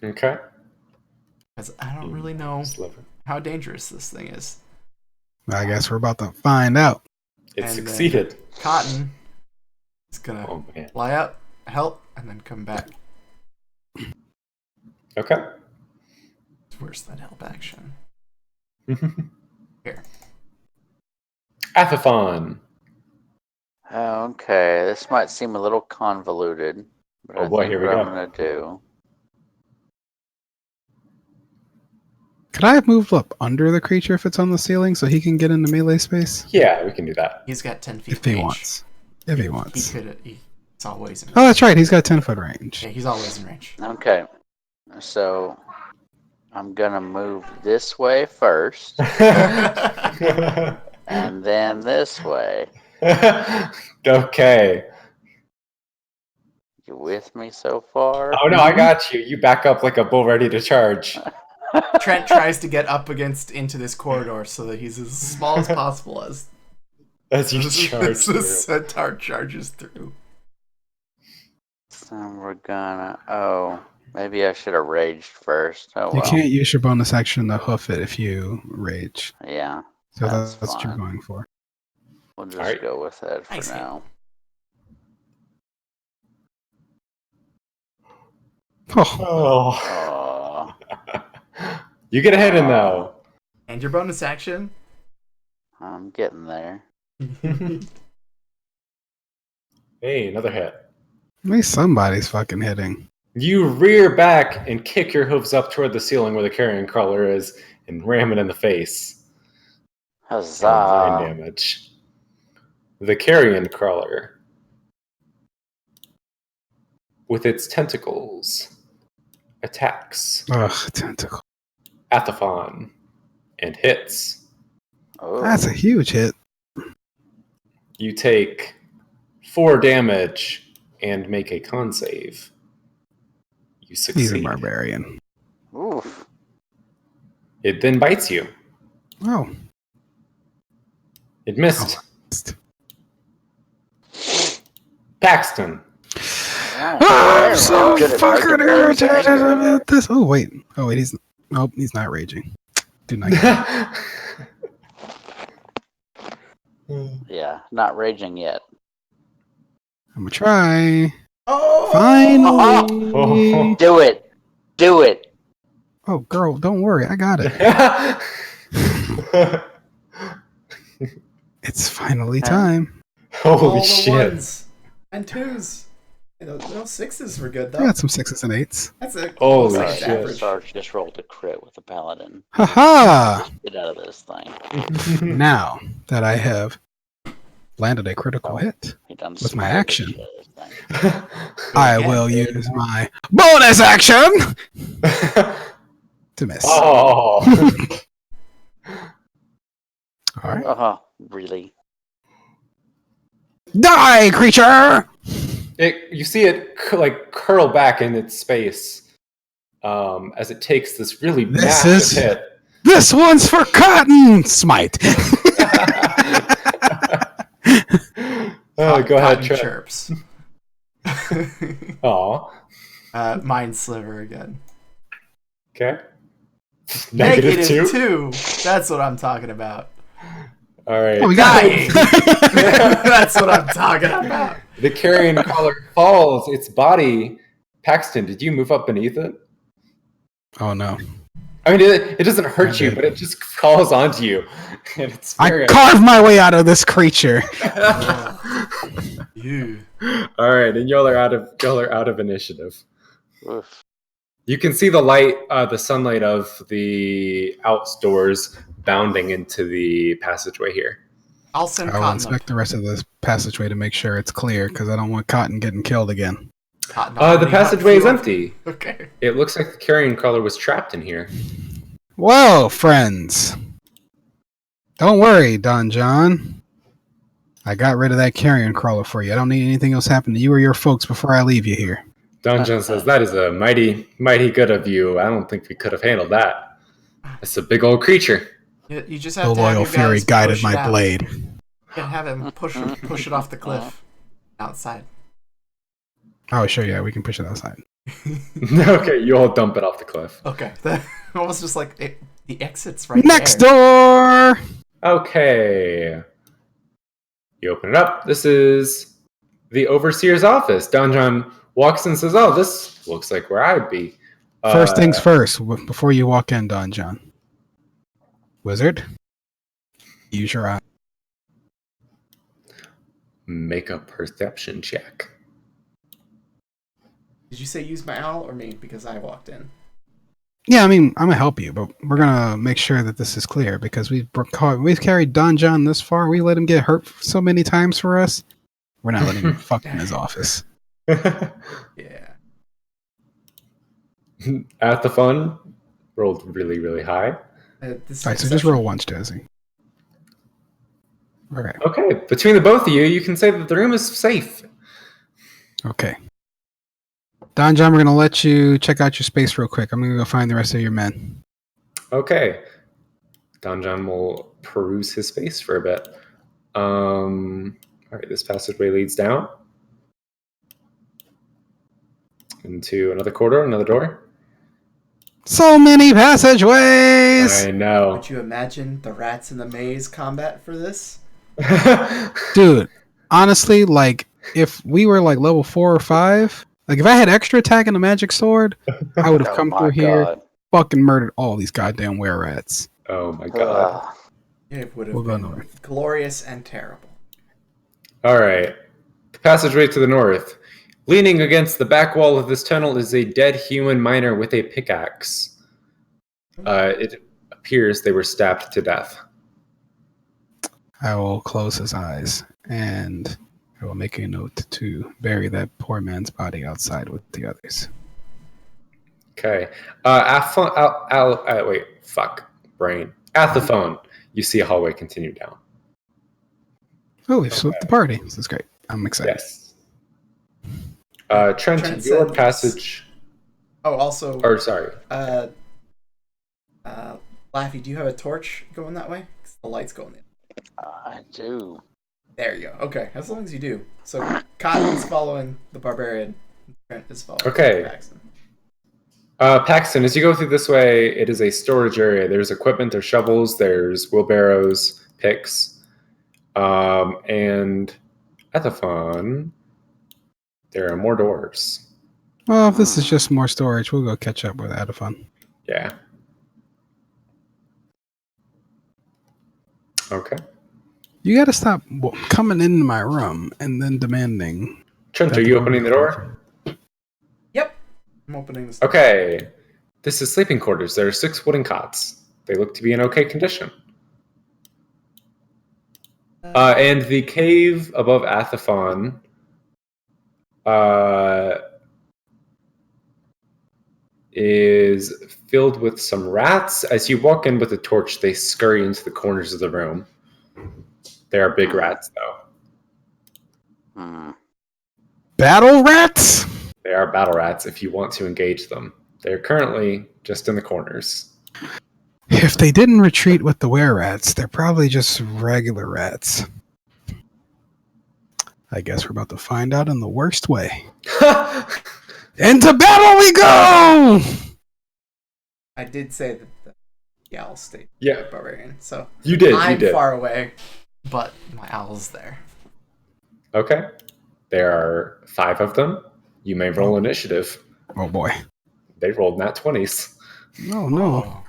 [SPEAKER 1] Okay.
[SPEAKER 3] Because I don't really know
[SPEAKER 1] Sliver.
[SPEAKER 3] how dangerous this thing is.
[SPEAKER 2] I guess we're about to find out.
[SPEAKER 1] It
[SPEAKER 3] And
[SPEAKER 1] succeeded.
[SPEAKER 3] Cotton is gonna
[SPEAKER 1] Oh man.
[SPEAKER 3] fly up, help, and then come back.
[SPEAKER 1] Okay.
[SPEAKER 3] Where's that help action? Here.
[SPEAKER 1] Athafon.
[SPEAKER 4] okay. This might seem a little convoluted, but
[SPEAKER 1] Oh
[SPEAKER 4] I
[SPEAKER 1] boy,
[SPEAKER 4] think
[SPEAKER 1] here we
[SPEAKER 4] what
[SPEAKER 1] go.
[SPEAKER 4] I'm gonna do.
[SPEAKER 2] Could I have moved up under the creature if it's on the ceiling so he can get into melee space?
[SPEAKER 1] Yeah, we can do that.
[SPEAKER 3] He's got 10 feet
[SPEAKER 2] If he
[SPEAKER 3] range.
[SPEAKER 2] wants. If he
[SPEAKER 3] He
[SPEAKER 2] wants.
[SPEAKER 3] could. He's always in range.
[SPEAKER 2] Oh, that's right. He's got 10-foot range.
[SPEAKER 3] Yeah, he's always in range.
[SPEAKER 4] Okay, so I'm gonna move this way first, and then this way.
[SPEAKER 1] Okay.
[SPEAKER 4] You with me so far?
[SPEAKER 1] Oh no, I got you. You back up like a bull ready to charge.
[SPEAKER 3] Trent tries to get up into this corridor so that he's as small as possible as
[SPEAKER 1] As you
[SPEAKER 3] the
[SPEAKER 1] charge through.
[SPEAKER 3] centaur charges through.
[SPEAKER 4] So we're gonna. Oh, maybe I should have raged first. Oh
[SPEAKER 2] You
[SPEAKER 4] well.
[SPEAKER 2] can't use your bonus action to hoof it if you rage.
[SPEAKER 4] Yeah,
[SPEAKER 2] So
[SPEAKER 4] That's
[SPEAKER 2] that's what you're
[SPEAKER 4] fine.
[SPEAKER 2] going for.
[SPEAKER 4] we'll just
[SPEAKER 1] Alright.
[SPEAKER 4] go with that for
[SPEAKER 3] Nice hit.
[SPEAKER 4] now.
[SPEAKER 2] Oh,
[SPEAKER 1] Oh.
[SPEAKER 4] Oh,
[SPEAKER 1] You get ahead in though.
[SPEAKER 3] And your bonus action.
[SPEAKER 4] I'm getting there.
[SPEAKER 1] Hey, another hit.
[SPEAKER 2] at least somebody's fucking hitting.
[SPEAKER 1] You rear back and kick your hooves up toward the ceiling where the carrion crawler is and ram it in the face. For 9
[SPEAKER 4] Huzzah!
[SPEAKER 1] damage. The carrion crawler, with its tentacles, attacks
[SPEAKER 2] Ugh, tentacle.
[SPEAKER 1] Athafon and hits.
[SPEAKER 4] Oh,
[SPEAKER 2] That's a huge hit.
[SPEAKER 1] You take 4 damage and make a con save. You
[SPEAKER 2] He's a
[SPEAKER 1] succeed.
[SPEAKER 2] barbarian.
[SPEAKER 4] oof.
[SPEAKER 1] It then bites you.
[SPEAKER 2] Oh.
[SPEAKER 1] It missed. Paxton.
[SPEAKER 2] I'm so
[SPEAKER 4] Good at
[SPEAKER 2] fucking
[SPEAKER 4] making
[SPEAKER 2] irritated
[SPEAKER 4] things.
[SPEAKER 2] about this. Oh wait, he's nope, he's not raging. Do not.
[SPEAKER 4] Yeah, not raging yet.
[SPEAKER 2] I'm gonna try.
[SPEAKER 3] Oh!
[SPEAKER 2] Finally.
[SPEAKER 1] Oh.
[SPEAKER 4] Do it. Do it.
[SPEAKER 2] Oh, girl, don't worry, I got it. It's finally time.
[SPEAKER 3] All
[SPEAKER 1] Holy
[SPEAKER 3] the
[SPEAKER 1] shit.
[SPEAKER 3] ones and twos. Those sixes were good
[SPEAKER 2] I
[SPEAKER 3] though.
[SPEAKER 2] got some 6s and 8s.
[SPEAKER 3] That's a
[SPEAKER 1] Holy
[SPEAKER 3] looks like it's
[SPEAKER 1] shit.
[SPEAKER 3] average.
[SPEAKER 4] Sarge just rolled a crit with a paladin.
[SPEAKER 2] Haha!
[SPEAKER 4] Get out of this thing.
[SPEAKER 2] Now that I have landed a critical hit,
[SPEAKER 4] He done
[SPEAKER 2] With my
[SPEAKER 4] smited the
[SPEAKER 2] action.
[SPEAKER 4] shit out of this thing.
[SPEAKER 2] I
[SPEAKER 3] again.
[SPEAKER 2] will use my bonus action to miss.
[SPEAKER 1] Oh.
[SPEAKER 2] All right.
[SPEAKER 4] Really?
[SPEAKER 2] Die, creature!
[SPEAKER 1] You see it curl back in its space as it takes this really
[SPEAKER 2] This
[SPEAKER 1] massive
[SPEAKER 2] is-
[SPEAKER 1] hit.
[SPEAKER 2] This one's for Cotton! Smite.
[SPEAKER 1] Oh, go ahead,
[SPEAKER 3] Cotton
[SPEAKER 1] Trent.
[SPEAKER 3] chirps.
[SPEAKER 1] Aw.
[SPEAKER 3] Mind sliver again.
[SPEAKER 1] Okay.
[SPEAKER 3] -2. That's what I'm talking about.
[SPEAKER 1] All right.
[SPEAKER 2] Oh, we got
[SPEAKER 3] Dying. That's what I'm talking about.
[SPEAKER 1] The carrion crawler falls. Its body. Paxton, did you move up beneath it?
[SPEAKER 2] Oh no!
[SPEAKER 1] I mean, it doesn't hurt
[SPEAKER 2] I
[SPEAKER 1] you,
[SPEAKER 2] did.
[SPEAKER 1] but it just crawls onto you. And it's
[SPEAKER 2] I
[SPEAKER 1] very
[SPEAKER 2] carved my way out of this creature.
[SPEAKER 3] You.
[SPEAKER 1] All right, and y'all are out of initiative.
[SPEAKER 4] Oof.
[SPEAKER 1] You can see the light, the sunlight of the outdoors bounding into the passageway here.
[SPEAKER 3] I'll send
[SPEAKER 2] I will
[SPEAKER 3] Cotton
[SPEAKER 2] inspect
[SPEAKER 3] up.
[SPEAKER 2] the rest of this passageway to make sure it's clear, because I don't want Cotton getting killed again.
[SPEAKER 3] Cotton
[SPEAKER 1] The
[SPEAKER 3] already
[SPEAKER 1] passageway is
[SPEAKER 3] flew up.
[SPEAKER 1] empty.
[SPEAKER 3] Okay.
[SPEAKER 1] It looks like the carrion crawler was trapped in here.
[SPEAKER 2] Whoa, friends! Don't worry, Don John. I got rid of that carrion crawler for you. I don't need anything else happen to you or your folks before I leave you here.
[SPEAKER 1] Don John says, "That is a mighty, mighty good of you. I don't think we could have handled that. It's a big old creature."
[SPEAKER 3] You just
[SPEAKER 2] The
[SPEAKER 3] have to have
[SPEAKER 2] loyal
[SPEAKER 3] your
[SPEAKER 2] fury
[SPEAKER 3] guys
[SPEAKER 2] guided
[SPEAKER 3] push
[SPEAKER 2] my
[SPEAKER 3] it out.
[SPEAKER 2] blade.
[SPEAKER 3] You can have him push it off the cliff outside.
[SPEAKER 2] Oh, sure, yeah, we can push it outside.
[SPEAKER 1] Okay, you all dump it off the cliff.
[SPEAKER 3] Okay. That was just like the exit's right
[SPEAKER 2] Next
[SPEAKER 3] there.
[SPEAKER 2] door!
[SPEAKER 1] Okay. You open it up. This is the overseer's office. Don John walks in and says, "Oh, this looks like where I'd be."
[SPEAKER 2] First things first, before you walk in, Don John. Wizard, use your eye.
[SPEAKER 1] Make a perception check.
[SPEAKER 3] Did you say use my owl or me? Because I walked in.
[SPEAKER 2] Yeah, I mean, I'm gonna help you, but we're gonna make sure that this is clear because we've carried Don John this far. We let him get hurt so many times for us. We're not letting him fuck in his office.
[SPEAKER 3] Yeah.
[SPEAKER 1] At the fun, rolled really, really high.
[SPEAKER 3] This
[SPEAKER 2] All right, so just roll once, Jesse. Okay.
[SPEAKER 1] Okay, between the both of you, you can say that the room is safe.
[SPEAKER 2] Okay. Don John, we're gonna let you check out your space real quick. I'm gonna go find the rest of your men.
[SPEAKER 1] Okay. Don John will peruse his space for a bit. All right, this passageway leads down into another corridor, another door.
[SPEAKER 2] So many passageways!
[SPEAKER 1] I know.
[SPEAKER 3] Would you imagine the rats in the maze combat for this?
[SPEAKER 2] Dude, honestly, like, if we were like level 4 or 5, like if I had extra attack and a magic sword, I would have come
[SPEAKER 4] Oh
[SPEAKER 2] through
[SPEAKER 4] my
[SPEAKER 2] here,
[SPEAKER 4] God.
[SPEAKER 2] fucking murdered all these goddamn were-rats.
[SPEAKER 1] Oh my god.
[SPEAKER 3] It would have
[SPEAKER 2] We'll go
[SPEAKER 3] been
[SPEAKER 2] north.
[SPEAKER 3] glorious and terrible.
[SPEAKER 1] All right. The passageway to the north. Leaning against the back wall of this tunnel is a dead human miner with a pickaxe. It appears they were stabbed to death.
[SPEAKER 2] I will close his eyes and I will make a note to bury that poor man's body outside with the others.
[SPEAKER 1] Okay. Wait. Fuck. Brain. At the phone, you see a hallway continue down.
[SPEAKER 2] Oh, we've split the party. This is great. I'm excited.
[SPEAKER 1] Yes. Trent,
[SPEAKER 3] Trent
[SPEAKER 1] your
[SPEAKER 3] said-
[SPEAKER 1] passage.
[SPEAKER 3] Oh, also,
[SPEAKER 1] Or sorry.
[SPEAKER 3] Laffy, do you have a torch going that way? 'Cause the light's going in.
[SPEAKER 4] I do.
[SPEAKER 3] There you go. Okay, as long as you do. So Cotton's following the barbarian. Trent is following
[SPEAKER 1] Okay.
[SPEAKER 3] Paxton.
[SPEAKER 1] Paxton, as you go through this way, it is a storage area. There's equipment, there's shovels, there's wheelbarrows, picks. And at the phone, there are more doors.
[SPEAKER 2] Well, if this is just more storage, we'll go catch up with Adafon.
[SPEAKER 1] Yeah. Okay.
[SPEAKER 2] You gotta stop coming into my room and then demanding.
[SPEAKER 1] Trent,
[SPEAKER 2] that
[SPEAKER 1] are
[SPEAKER 2] the
[SPEAKER 1] you
[SPEAKER 2] door
[SPEAKER 1] opening
[SPEAKER 2] be
[SPEAKER 1] the door?
[SPEAKER 3] Yep. I'm opening this.
[SPEAKER 1] Okay. This is sleeping quarters. There are 6 wooden cots. They look to be in okay condition. And the cave above Athafon is filled with some rats. As you walk in with a torch, they scurry into the corners of the room. They are big rats, though.
[SPEAKER 4] Hmm.
[SPEAKER 2] Battle rats?
[SPEAKER 1] They are battle rats if you want to engage them. They're currently just in the corners.
[SPEAKER 2] If they didn't retreat with the were rats, they're probably just regular rats. I guess we're about to find out in the worst way. Into battle we go!
[SPEAKER 3] I did say that the owl stayed
[SPEAKER 1] Yeah.
[SPEAKER 3] barbarian, so
[SPEAKER 1] You did.
[SPEAKER 3] I'm
[SPEAKER 1] you did.
[SPEAKER 3] far away, but my owl's there.
[SPEAKER 1] Okay. There are 5 of them. You may roll initiative.
[SPEAKER 2] Oh boy.
[SPEAKER 1] They rolled nat 20s.
[SPEAKER 2] Oh no.
[SPEAKER 3] Oh.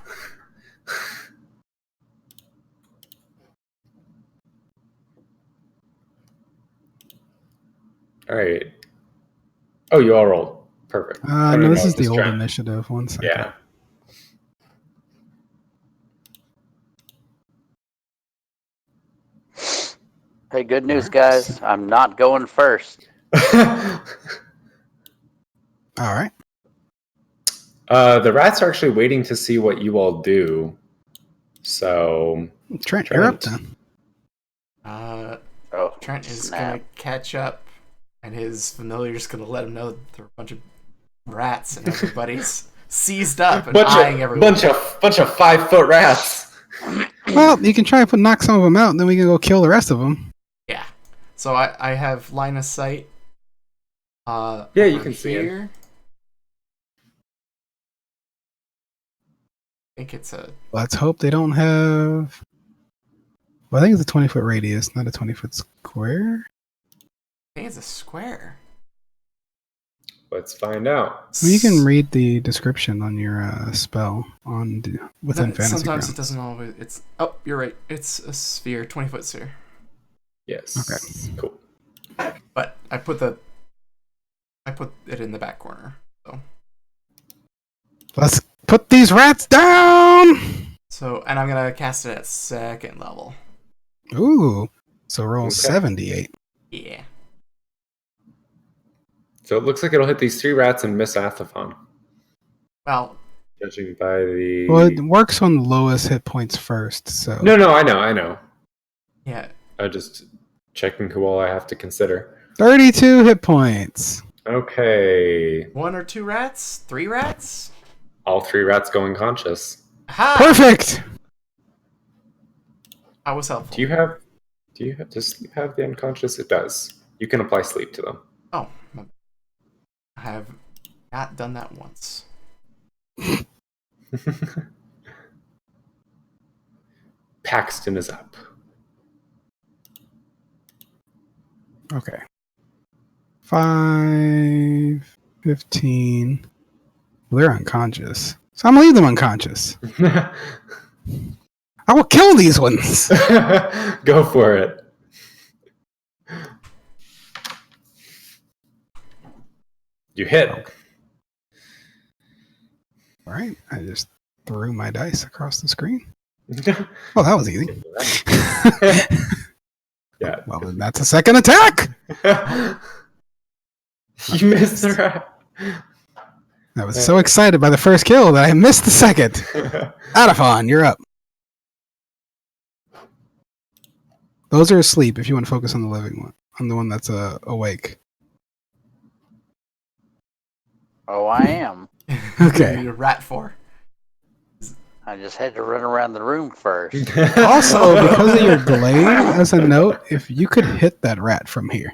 [SPEAKER 1] All right. Oh, you all rolled. Perfect. I don't
[SPEAKER 2] No,
[SPEAKER 1] know,
[SPEAKER 2] this is the
[SPEAKER 1] just
[SPEAKER 2] old
[SPEAKER 1] trying-
[SPEAKER 2] initiative. 1 second.
[SPEAKER 1] Yeah.
[SPEAKER 4] Hey, good news, guys. I'm not going first.
[SPEAKER 2] All right.
[SPEAKER 1] The rats are actually waiting to see what you all do. So,
[SPEAKER 2] Trent, you're up
[SPEAKER 1] Trent.
[SPEAKER 2] then.
[SPEAKER 4] Oh,
[SPEAKER 3] Trent is
[SPEAKER 4] snap.
[SPEAKER 3] gonna catch up, and his familiar's gonna let him know that there are a bunch of rats and everybody's seized up and eyeing everyone.
[SPEAKER 1] bunch of 5-foot rats.
[SPEAKER 2] Well, you can try and knock some of them out, and then we can go kill the rest of them.
[SPEAKER 3] Yeah. So I have line of sight.
[SPEAKER 1] Yeah, you
[SPEAKER 3] over
[SPEAKER 1] can see it.
[SPEAKER 3] here. I think it's a.
[SPEAKER 2] Let's hope they don't have. Well, I think it's a 20-foot radius, not a 20-foot square.
[SPEAKER 3] I think it's a square.
[SPEAKER 1] Let's find out.
[SPEAKER 2] Well, you can read the description on your spell within Fantasy
[SPEAKER 3] Sometimes
[SPEAKER 2] Grounds.
[SPEAKER 3] it doesn't always. It's. Oh, you're right. It's a sphere, 20-foot sphere.
[SPEAKER 1] Yes.
[SPEAKER 2] Okay.
[SPEAKER 1] Cool.
[SPEAKER 3] But I put it in the back corner. So.
[SPEAKER 2] Let's put these rats down!
[SPEAKER 3] So, and I'm gonna cast it at 2nd level.
[SPEAKER 2] Ooh. So roll
[SPEAKER 1] Okay.
[SPEAKER 2] 78.
[SPEAKER 3] Yeah.
[SPEAKER 1] So it looks like it'll hit these 3 rats and miss Athafon,
[SPEAKER 3] Well,
[SPEAKER 1] judging by the.
[SPEAKER 2] Well, it works on the lowest hit points first, so.
[SPEAKER 1] No, I know.
[SPEAKER 3] yeah.
[SPEAKER 1] I'm just checking who all I have to consider.
[SPEAKER 2] 32 hit points.
[SPEAKER 1] Okay.
[SPEAKER 3] 1 or 2 rats? 3 rats?
[SPEAKER 1] All 3 rats going conscious.
[SPEAKER 3] Ha!
[SPEAKER 2] Perfect!
[SPEAKER 3] I was helpful.
[SPEAKER 1] Does sleep have the unconscious? It does. You can apply sleep to them.
[SPEAKER 3] Oh, I have not done that once.
[SPEAKER 1] Paxton is up.
[SPEAKER 2] Okay. 5, 15. Well, they're unconscious. So I'm gonna leave them unconscious. I will kill these ones!
[SPEAKER 1] Go for it. You hit.
[SPEAKER 2] Alright, I just threw my dice across the screen. Oh, that was easy.
[SPEAKER 1] Yeah.
[SPEAKER 2] Well, then that's a second attack!
[SPEAKER 1] You missed the rat.
[SPEAKER 2] I was so excited by the first kill that I missed the second. Adafon, you're up. Those are asleep if you want to focus on the living one. On the one that's awake.
[SPEAKER 4] Oh, I am.
[SPEAKER 2] Okay.
[SPEAKER 3] You're rat 4.
[SPEAKER 4] I just had to run around the room first.
[SPEAKER 2] Also, because of your glaive, as a note, if you could hit that rat from here.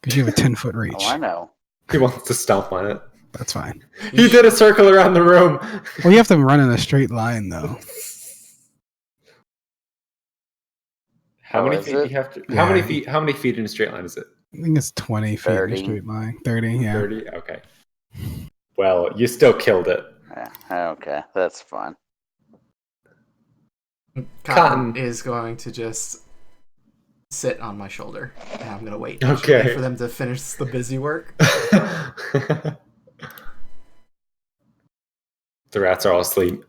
[SPEAKER 2] Because you have a 10-foot reach.
[SPEAKER 4] Oh, I know.
[SPEAKER 1] He wants to stomp on it.
[SPEAKER 2] That's fine.
[SPEAKER 1] He did a circle around the room.
[SPEAKER 2] Well, you have to run in a straight line, though.
[SPEAKER 1] How many
[SPEAKER 4] is
[SPEAKER 1] feet do
[SPEAKER 4] it?
[SPEAKER 1] you have to?
[SPEAKER 2] Yeah.
[SPEAKER 1] How many feet in a straight line is it?
[SPEAKER 2] I think it's 20 feet in
[SPEAKER 4] 30.
[SPEAKER 2] a straight line. 30, yeah.
[SPEAKER 1] 30? Okay. Well, you still killed it.
[SPEAKER 4] Yeah, okay, that's fine.
[SPEAKER 3] Cotton
[SPEAKER 1] Cotton.
[SPEAKER 3] is going to just sit on my shoulder, and I'm gonna wait.
[SPEAKER 1] Okay.
[SPEAKER 3] Wait for them to finish the busy work.
[SPEAKER 1] The rats are all asleep.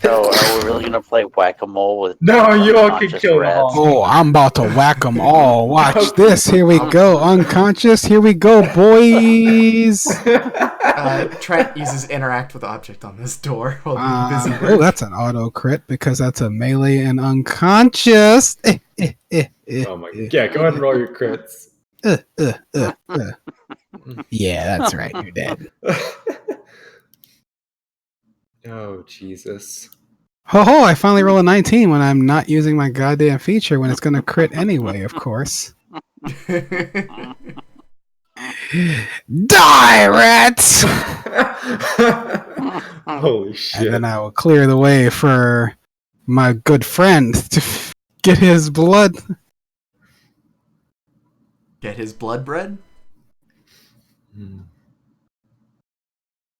[SPEAKER 4] So, are we really gonna play whack-a-mole with?
[SPEAKER 1] No, you all can
[SPEAKER 4] unconscious
[SPEAKER 1] kill them
[SPEAKER 4] rats?
[SPEAKER 1] all.
[SPEAKER 2] Oh, I'm about to whack them all. Watch this. Here we go. Unconscious. Here we go, boys.
[SPEAKER 3] Trent uses interact with object on this door while being busy
[SPEAKER 2] Oh,
[SPEAKER 3] work.
[SPEAKER 2] that's an auto crit because that's a melee and unconscious.
[SPEAKER 1] Oh my! Yeah, go ahead and roll your crits.
[SPEAKER 2] Yeah, that's right. You're dead.
[SPEAKER 1] Oh Jesus!
[SPEAKER 2] Ho ho! I finally roll a 19 when I'm not using my goddamn feature when it's gonna crit anyway. Of course. Die, rats!
[SPEAKER 1] Holy shit.
[SPEAKER 2] And then I will clear the way for my good friend to get his blood.
[SPEAKER 3] Get his blood bread?
[SPEAKER 1] Oh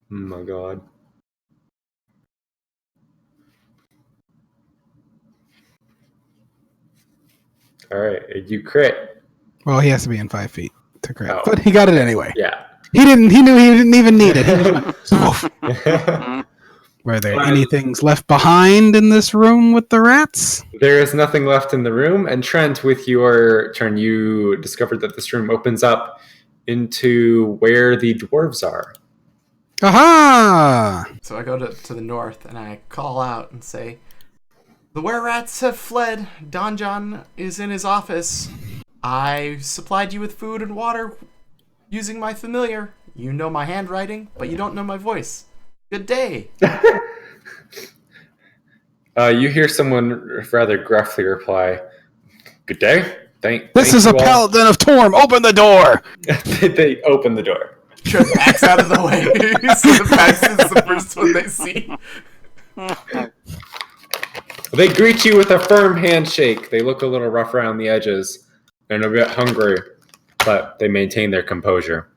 [SPEAKER 1] my god. Alright, you crit.
[SPEAKER 2] Well, he has to be in 5 feet to crit,
[SPEAKER 1] Oh.
[SPEAKER 2] but he got it anyway.
[SPEAKER 1] Yeah.
[SPEAKER 2] He knew he didn't even need it. He just went, "Oof." Were there any things left behind in this room with the rats?
[SPEAKER 1] There is nothing left in the room, and Trent, with your turn, you discovered that this room opens up into where the dwarves are.
[SPEAKER 2] Aha!
[SPEAKER 3] So I go to the north and I call out and say, "The were-rats have fled. Don John is in his office. I supplied you with food and water using my familiar. You know my handwriting, but you don't know my voice. Good day."
[SPEAKER 1] You hear someone rather gruffly reply, "Good day. Thank
[SPEAKER 2] This is a
[SPEAKER 1] you all."
[SPEAKER 2] paladin of Torm. Open the door.
[SPEAKER 1] They open the door.
[SPEAKER 3] Trip backs out of the way. So the Pax is the first one they see.
[SPEAKER 1] They greet you with a firm handshake. They look a little rough around the edges and a bit hungry, but they maintain their composure.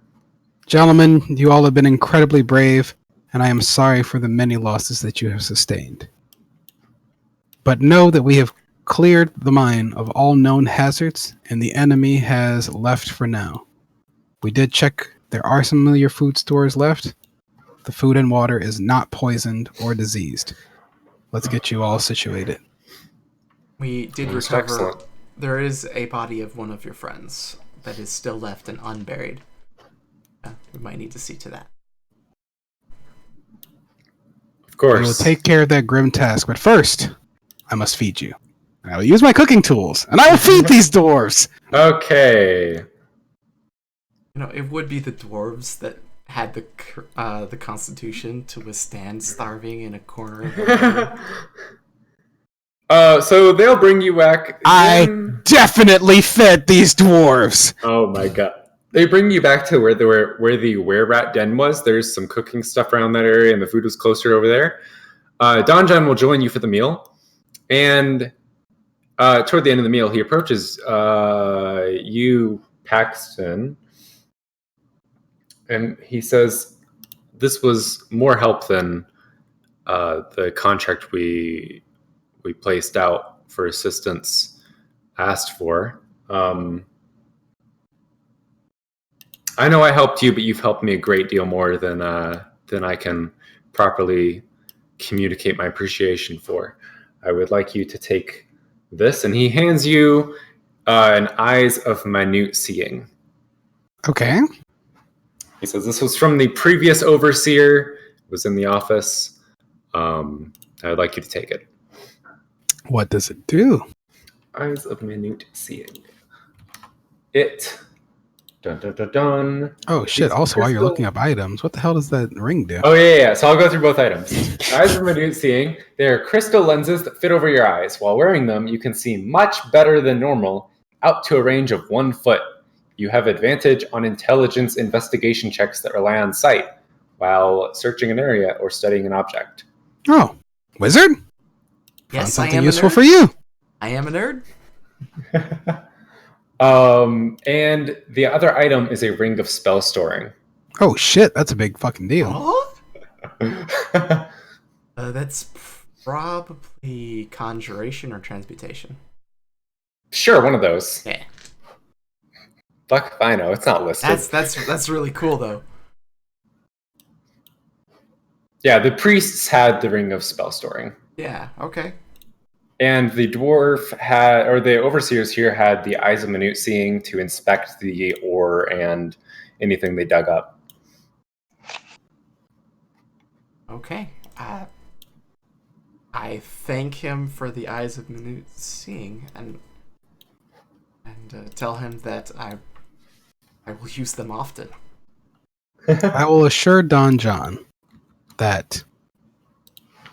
[SPEAKER 2] Gentlemen, you all have been incredibly brave, and I am sorry for the many losses that you have sustained. But know that we have cleared the mine of all known hazards, and the enemy has left for now. We did check. There are some of your food stores left. The food and water is not poisoned or diseased. Let's get you all situated.
[SPEAKER 3] We did
[SPEAKER 1] That's
[SPEAKER 3] recover.
[SPEAKER 1] excellent.
[SPEAKER 3] There is a body of one of your friends that is still left and unburied. We might need to see to that.
[SPEAKER 1] Of
[SPEAKER 2] We will
[SPEAKER 1] course.
[SPEAKER 2] take care of that grim task, but first, I must feed you. I will use my cooking tools, and I will feed these dwarves!
[SPEAKER 1] Okay.
[SPEAKER 3] You know, it would be the dwarves that had the constitution to withstand starving in a corner of the room.
[SPEAKER 1] So they'll bring you back.
[SPEAKER 2] I definitely fed these dwarves!
[SPEAKER 1] Oh my god. They bring you back to where the were-rat den was. There's some cooking stuff around that area, and the food was closer over there. Don John will join you for the meal, and toward the end of the meal, he approaches you, Paxton, and he says, "This was more help than the contract we placed out for assistance asked for. I know I helped you, but you've helped me a great deal more than I can properly communicate my appreciation for. I would like you to take this," and he hands you an Eyes of Minute Seeing.
[SPEAKER 2] Okay.
[SPEAKER 1] He says, "This was from the previous overseer. It was in the office. I would like you to take it."
[SPEAKER 2] What does it do?
[SPEAKER 1] Eyes of Minute Seeing. It. Dun dun dun dun.
[SPEAKER 2] Oh shit,
[SPEAKER 1] These
[SPEAKER 2] also while you're
[SPEAKER 1] crystal-
[SPEAKER 2] looking up items, what the hell does that ring do?
[SPEAKER 1] Oh, yeah. So I'll go through both items. Eyes of Minute Seeing. They are crystal lenses that fit over your eyes. While wearing them, you can see much better than normal, out to a range of 1 foot. You have advantage on intelligence investigation checks that rely on sight, while searching an area or studying an object.
[SPEAKER 2] Oh, wizard? Found
[SPEAKER 3] Yes, I
[SPEAKER 2] something
[SPEAKER 3] am a
[SPEAKER 2] useful
[SPEAKER 3] nerd.
[SPEAKER 2] for you.
[SPEAKER 3] I am a nerd.
[SPEAKER 1] And the other item is a ring of spell storing.
[SPEAKER 2] Oh shit, that's a big fucking deal.
[SPEAKER 3] Huh? That's probably conjuration or transmutation.
[SPEAKER 1] Sure, one of those.
[SPEAKER 3] Yeah.
[SPEAKER 1] Fuck if I know. It's not listed.
[SPEAKER 3] That's really cool though.
[SPEAKER 1] Yeah, the priests had the ring of spell storing.
[SPEAKER 3] Yeah, okay.
[SPEAKER 1] And the dwarf had, or the overseers here had the Eyes of Minute Seeing to inspect the ore and anything they dug up.
[SPEAKER 3] Okay. I thank him for the Eyes of Minute Seeing and tell him that I will use them often.
[SPEAKER 2] I will assure Don John that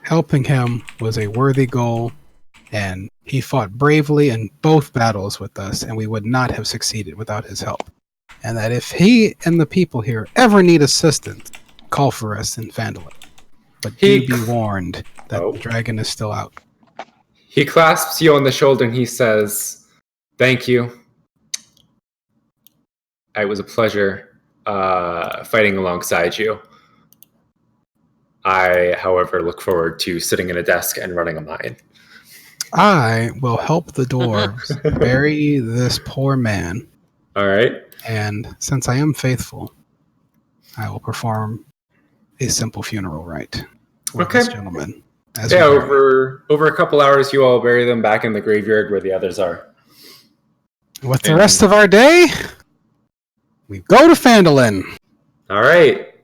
[SPEAKER 2] helping him was a worthy goal, and He fought bravely in both battles with us, and we would not have succeeded without his help. And that if he and the people here ever need assistance, call for us in Phandalin. But do be warned that the dragon is still out.
[SPEAKER 1] He clasps you on the shoulder and he says, "Thank you. It was a pleasure fighting alongside you. I, however, look forward to sitting in a desk and running a mine."
[SPEAKER 2] I will help the dwarves bury this poor man.
[SPEAKER 1] All right.
[SPEAKER 2] And since I am faithful, I will perform a simple funeral rite for this gentleman.
[SPEAKER 1] Over a couple hours, you all bury them back in the graveyard where the others are.
[SPEAKER 2] With the rest of our day, we go to Phandalin.
[SPEAKER 1] All right.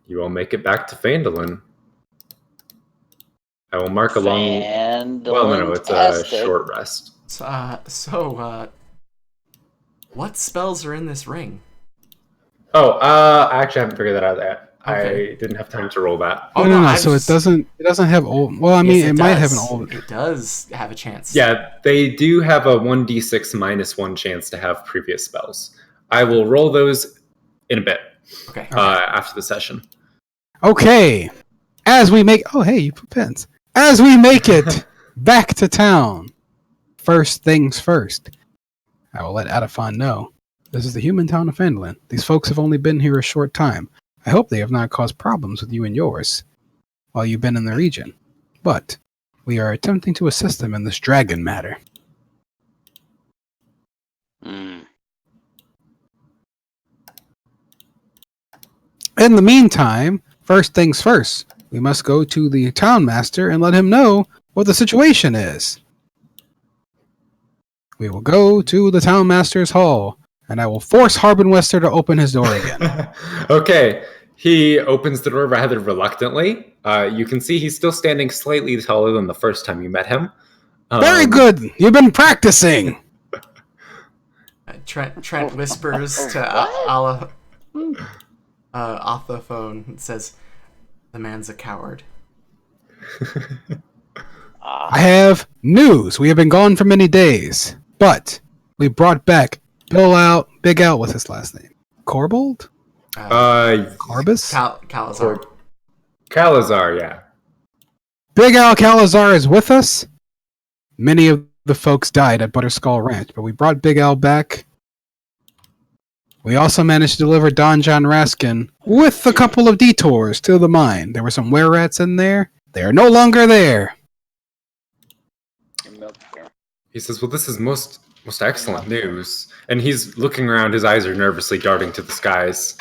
[SPEAKER 1] You all make it back to Phandalin. I will mark a long... Well, no, it's a short rest.
[SPEAKER 3] What spells are in this ring?
[SPEAKER 1] Oh, I actually haven't figured that out yet.
[SPEAKER 3] Okay.
[SPEAKER 1] I didn't have time to roll that.
[SPEAKER 2] Oh, no. So it doesn't have old... Well, I mean,
[SPEAKER 3] yes,
[SPEAKER 2] it might have an old...
[SPEAKER 3] It does have a chance.
[SPEAKER 1] Yeah, they do have a 1d6 -1 chance to have previous spells. I will roll those in a bit.
[SPEAKER 3] Okay.
[SPEAKER 1] After the session.
[SPEAKER 2] Okay. As we make... Oh, hey, you put pens. As we make it back to town, first things first, I will let Adafon know. This is the human town of Phandalin. These folks have only been here a short time. I hope they have not caused problems with you and yours while you've been in the region. But we are attempting to assist them in this dragon matter. In the meantime, first things first, we must go to the town master and let him know what the situation is. We will go to the town master's hall, and I will force Harbin Wester to open his door again.
[SPEAKER 1] Okay. He opens the door rather reluctantly. You can see he's still standing slightly taller than the first time you met him.
[SPEAKER 2] Very good. You've been practicing.
[SPEAKER 3] Trent whispers to off the phone and says, "The man's a coward."
[SPEAKER 2] I have news. We have been gone for many days, but we brought back Big Al, what's his last name? Corbold? Corbus?
[SPEAKER 3] Calazar.
[SPEAKER 1] Calazar, yeah.
[SPEAKER 2] Big Al Calazar is with us. Many of the folks died at Butterskull Ranch, but we brought Big Al back. We also managed to deliver Don John Raskin with a couple of detours to the mine. There were some were-rats in there. They are no longer there.
[SPEAKER 1] He says, "Well, this is most excellent news." And he's looking around. His eyes are nervously darting to the skies.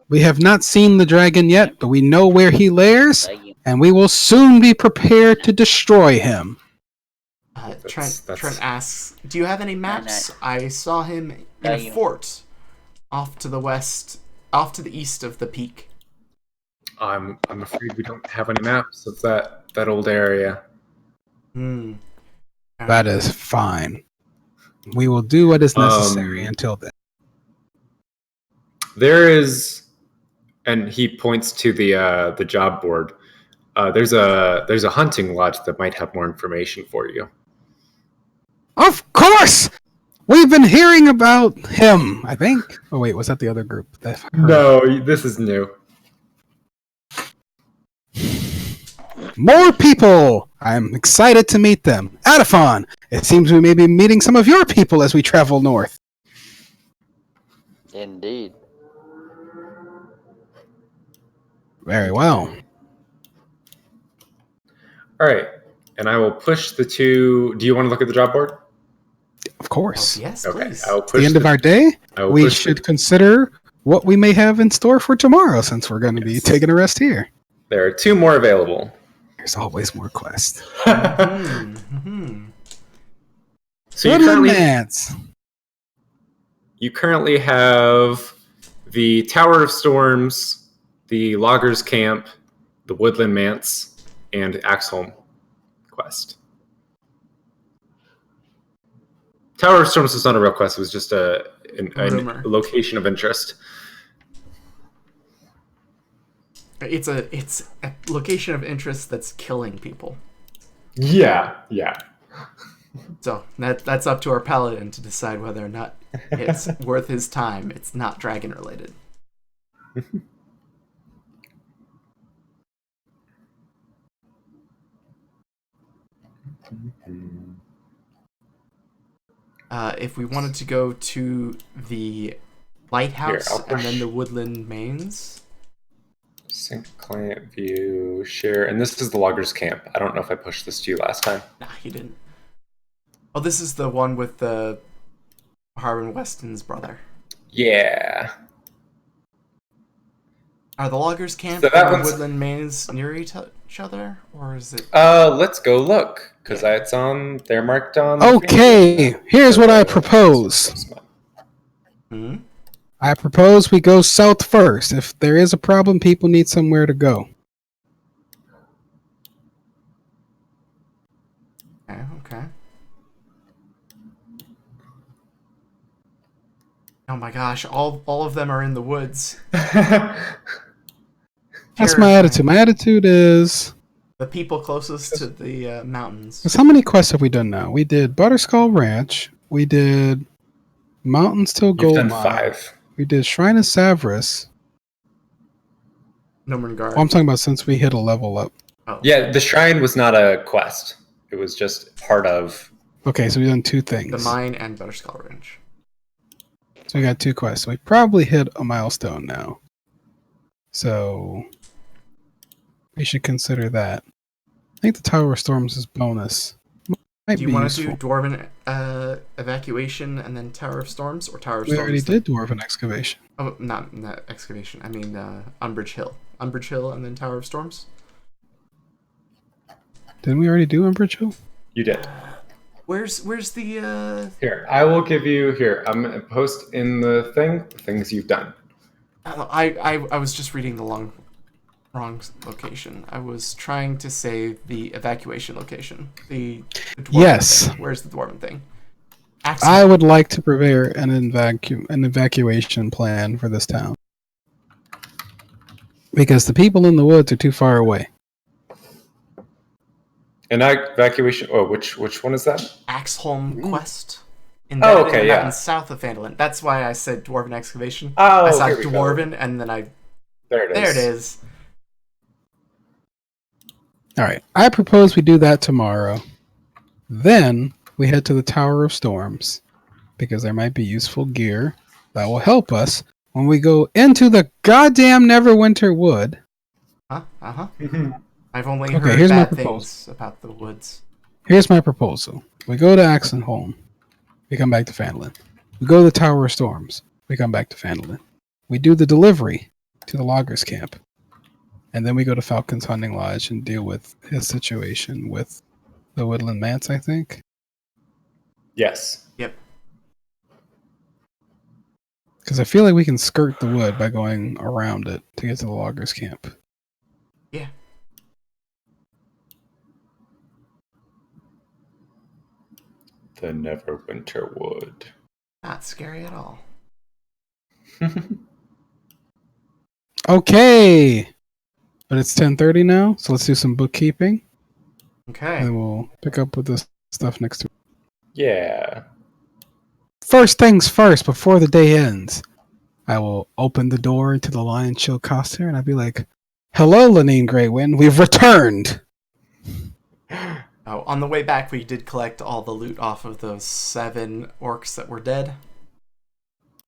[SPEAKER 2] We have not seen the dragon yet, but we know where he lairs, and we will soon be prepared to destroy him.
[SPEAKER 3] Trent asks, "Do you have any maps? I saw him in a fort off to the east of the peak."
[SPEAKER 1] I'm afraid we don't have any maps of that old area.
[SPEAKER 2] That is fine. We will do what is necessary until then.
[SPEAKER 1] There is, and he points to the job board. There's a hunting lodge that might have more information for you.
[SPEAKER 2] Of course! We've been hearing about him, I think. Oh, wait, was that the other group?
[SPEAKER 1] No, this is new.
[SPEAKER 2] More people! I'm excited to meet them. Adafon, it seems we may be meeting some of your people as we travel north.
[SPEAKER 4] Indeed.
[SPEAKER 2] Very well.
[SPEAKER 1] All right, and I will push the two... Do you want to look at the job board?
[SPEAKER 2] Of course.
[SPEAKER 3] Yes,
[SPEAKER 1] Okay,
[SPEAKER 3] please.
[SPEAKER 1] I will push
[SPEAKER 2] the end of our day, we should
[SPEAKER 1] the...
[SPEAKER 2] consider what we may have in store for tomorrow, since we're going to be taking a rest here.
[SPEAKER 1] There are 2 more available.
[SPEAKER 2] There's always more quests.
[SPEAKER 1] So you currently have the Tower of Storms, the Loggers Camp, the Woodland Manse, and Axholm quest. Tower of Storms is not a real quest. It was just a location of interest.
[SPEAKER 3] It's a location of interest that's killing people.
[SPEAKER 1] Yeah.
[SPEAKER 3] So that's up to our paladin to decide whether or not it's worth his time. It's not dragon related. If we wanted to go to the lighthouse
[SPEAKER 1] Here, I'll
[SPEAKER 3] and then
[SPEAKER 1] push.
[SPEAKER 3] the woodland mains.
[SPEAKER 1] Sync client view, share, and this is the loggers camp. I don't know if I pushed this to you last time.
[SPEAKER 3] Nah, he didn't. Oh, this is the one with the Harwin Weston's brother.
[SPEAKER 1] Yeah.
[SPEAKER 3] Are the loggers camp
[SPEAKER 1] So that
[SPEAKER 3] and the
[SPEAKER 1] one's-
[SPEAKER 3] woodland mains near each other, or is it?
[SPEAKER 1] Let's go look, because it's on. They're marked on.
[SPEAKER 2] Okay, here's what I propose.
[SPEAKER 3] Hmm?
[SPEAKER 2] I propose we go south first. If there is a problem, people need somewhere to go.
[SPEAKER 3] Okay. Oh my gosh! All of them are in the woods.
[SPEAKER 2] That's my attitude. My attitude is...
[SPEAKER 3] The people closest to the mountains.
[SPEAKER 2] 'cause how many quests have we done now? We did Butterskull Ranch. We did Mountains till
[SPEAKER 1] You've
[SPEAKER 2] Gold
[SPEAKER 1] done
[SPEAKER 2] Mine.
[SPEAKER 1] 5.
[SPEAKER 2] We did Shrine of Savras.
[SPEAKER 3] Nomengarde.
[SPEAKER 2] Oh, I'm talking about since we hit a level up.
[SPEAKER 3] Oh.
[SPEAKER 1] Yeah, the shrine was not a quest. It was just part of.
[SPEAKER 2] Okay, so we've done 2 things.
[SPEAKER 3] The mine and Butterskull Ranch.
[SPEAKER 2] So we got 2 quests. We probably hit a milestone now. So we should consider that. I think the Tower of Storms is bonus. Might
[SPEAKER 3] Do
[SPEAKER 2] be
[SPEAKER 3] you want to
[SPEAKER 2] useful.
[SPEAKER 3] do Dwarven evacuation and then Tower of Storms, or Tower of
[SPEAKER 2] We
[SPEAKER 3] Storms?
[SPEAKER 2] already did Dwarven Excavation.
[SPEAKER 3] Oh, not excavation. I mean Umbridge Hill. Umbridge Hill and then Tower of Storms.
[SPEAKER 2] Didn't we already do Umbridge Hill?
[SPEAKER 1] You did.
[SPEAKER 3] Where's the?
[SPEAKER 1] Here, I will give you. Here, I'm going to post in the things you've done.
[SPEAKER 3] I was just reading the wrong location. I was trying to say the evacuation location. The dwarven
[SPEAKER 2] Yes.
[SPEAKER 3] thing. Where's the dwarven thing?
[SPEAKER 2] I would like to prepare an evacuation plan for this town. Because the people in the woods are too far away.
[SPEAKER 1] And evacuation. Oh, which one is that?
[SPEAKER 3] Axholm Quest. In
[SPEAKER 1] Oh,
[SPEAKER 3] the
[SPEAKER 1] okay, yeah.
[SPEAKER 3] mountains south of Phandalin. That's why I said dwarven excavation.
[SPEAKER 1] Oh,
[SPEAKER 3] I saw
[SPEAKER 1] here we go.
[SPEAKER 3] dwarven and then
[SPEAKER 1] There it is.
[SPEAKER 3] there it is.
[SPEAKER 2] Alright, I propose we do that tomorrow. Then we head to the Tower of Storms. Because there might be useful gear that will help us when we go into the goddamn Neverwinter Wood.
[SPEAKER 3] Huh? Uh-huh.
[SPEAKER 1] Mhm.
[SPEAKER 3] I've only
[SPEAKER 2] Okay,
[SPEAKER 3] heard
[SPEAKER 2] here's my
[SPEAKER 3] bad
[SPEAKER 2] proposal.
[SPEAKER 3] things about the woods.
[SPEAKER 2] Here's my proposal. We go to Axenholm. We come back to Phandalin. We go to the Tower of Storms. We come back to Phandalin. We do the delivery to the loggers camp. And then we go to Falcon's Hunting Lodge and deal with his situation with the Woodland Manse, I think.
[SPEAKER 1] Yes.
[SPEAKER 3] Yep.
[SPEAKER 2] Because I feel like we can skirt the wood by going around it to get to the loggers camp.
[SPEAKER 3] Yeah.
[SPEAKER 1] The Neverwinter Wood.
[SPEAKER 3] Not scary at all.
[SPEAKER 2] Okay! But it's 10:30 now, so let's do some bookkeeping.
[SPEAKER 3] Okay.
[SPEAKER 2] And then we'll pick up with this stuff next week.
[SPEAKER 1] Yeah.
[SPEAKER 2] First things first, before the day ends, I will open the door to the Lion Chill Coster and I'll be like, "Hello, Lenine Greywind, we've returned!"
[SPEAKER 3] Oh, on the way back, we did collect all the loot off of those 7 orcs that were dead.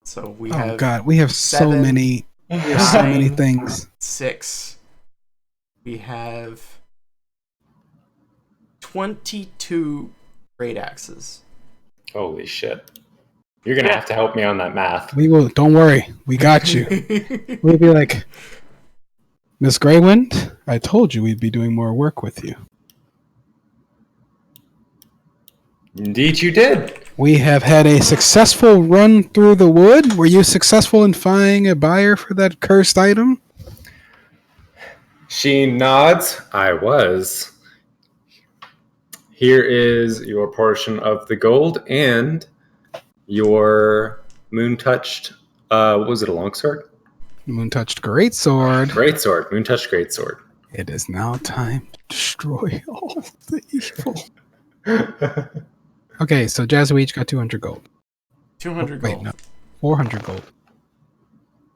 [SPEAKER 3] So we
[SPEAKER 2] Oh
[SPEAKER 3] have
[SPEAKER 2] god, we have so
[SPEAKER 3] 7,
[SPEAKER 2] many so many
[SPEAKER 3] 9,
[SPEAKER 2] things.
[SPEAKER 3] 6. We have 22 great axes.
[SPEAKER 1] Holy shit. You're going to have to help me on that math.
[SPEAKER 2] We will, don't worry, we got you. We'll be like, "Miss Greywind, I told you we'd be doing more work with you.
[SPEAKER 1] Indeed, you did.
[SPEAKER 2] We have had a successful run through the wood. Were you successful in finding a buyer for that cursed item?"
[SPEAKER 1] She nods. I was. Here is your portion of the gold and your moon-touched, what was it, a longsword?
[SPEAKER 2] Moon-touched greatsword.
[SPEAKER 1] Greatsword. Moon-touched greatsword.
[SPEAKER 2] It is now time to destroy all the evil. Okay, so Jazz, we each got 200 gold.
[SPEAKER 3] 200
[SPEAKER 2] Wait,
[SPEAKER 3] gold.
[SPEAKER 2] no, 400 gold.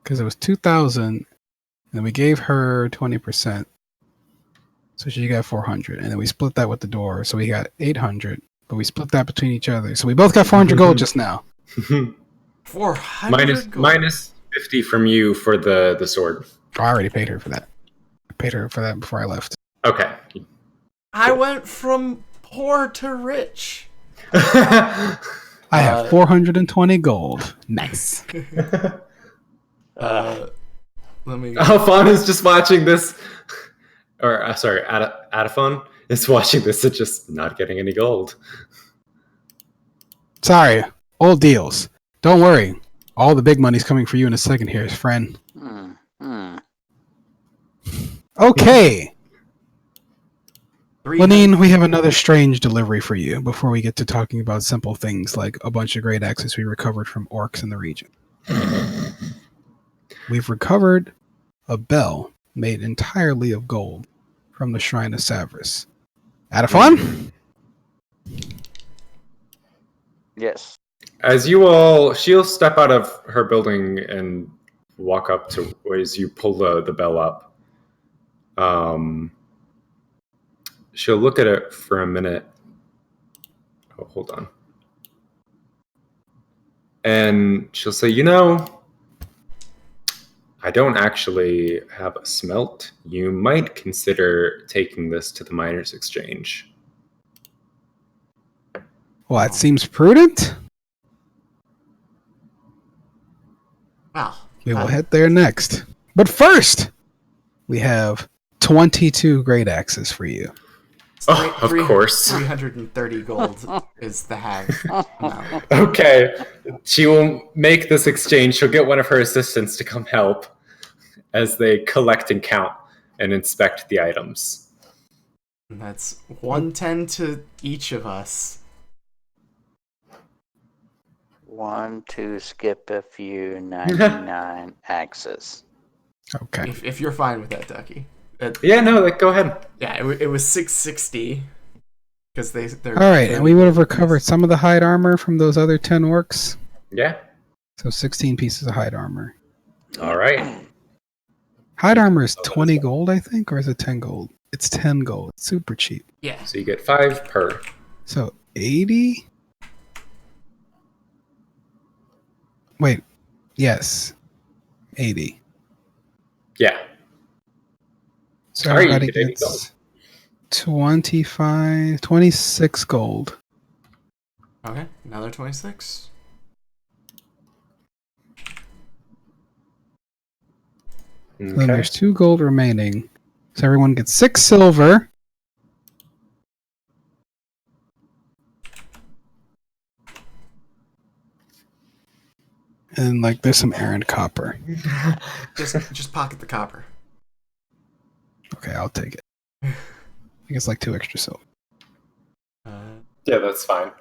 [SPEAKER 2] Because it was 2,000, and we gave her 20%. So she got 400, and then we split that with the door, so we got 800. But we split that between each other, so we both got 400 gold just now.
[SPEAKER 3] 400 gold.
[SPEAKER 1] minus 50 from you for the sword.
[SPEAKER 2] Oh, I already paid her for that. I paid her for that before I left.
[SPEAKER 1] Okay.
[SPEAKER 3] I went from poor to rich.
[SPEAKER 2] I have 420 gold. Nice.
[SPEAKER 3] Let me.
[SPEAKER 1] Alphon is just watching this, or sorry, Adaphon is watching this and just not getting any gold.
[SPEAKER 2] Sorry, old deals. Don't worry. All the big money's coming for you in a second here, friend. Okay. Lenine, we have another strange delivery for you before we get to talking about simple things like a bunch of great axes we recovered from orcs in the region. We've recovered a bell made entirely of gold from the Shrine of Savris. Adaphon?
[SPEAKER 4] Yes.
[SPEAKER 1] As she'll step out of her building and walk up to as you pull the bell up. She'll look at it for a minute. Oh, hold on. And she'll say, I don't actually have a smelt. You might consider taking this to the miners' exchange.
[SPEAKER 2] Well, that seems prudent.
[SPEAKER 3] Wow.
[SPEAKER 2] We will head there next. But first, we have 22 great axes for you.
[SPEAKER 1] Oh, of course.
[SPEAKER 3] 330 gold is the half amount.
[SPEAKER 1] Okay. She will make this exchange. She'll get one of her assistants to come help as they collect and count and inspect the items.
[SPEAKER 3] And that's 110 to each of us.
[SPEAKER 4] 1, 2, skip a few, 99 axes.
[SPEAKER 2] Okay.
[SPEAKER 3] If you're fine with that, Ducky.
[SPEAKER 1] Yeah, no, go ahead.
[SPEAKER 3] Yeah, it was 660 because they're
[SPEAKER 2] All right, and we would have recovered some of the hide armor from those other 10 orcs.
[SPEAKER 1] Yeah.
[SPEAKER 2] So 16 pieces of hide armor.
[SPEAKER 1] All right.
[SPEAKER 2] Hide armor is 20 gold, I think, or is it 10 gold? It's 10 gold. It's super cheap.
[SPEAKER 3] Yeah.
[SPEAKER 1] So you get 5 per.
[SPEAKER 2] So 80? Wait. Yes. 80.
[SPEAKER 1] Yeah.
[SPEAKER 2] So
[SPEAKER 1] All right,
[SPEAKER 2] everybody
[SPEAKER 1] you get 80
[SPEAKER 2] gets 26 gold.
[SPEAKER 3] Okay, another 26.
[SPEAKER 2] So then there's 2 gold remaining. So everyone gets 6 silver. And there's some errant copper.
[SPEAKER 3] Just pocket the copper.
[SPEAKER 2] Okay, I'll take it. I think it's 2 extra silver.
[SPEAKER 1] Yeah, that's fine.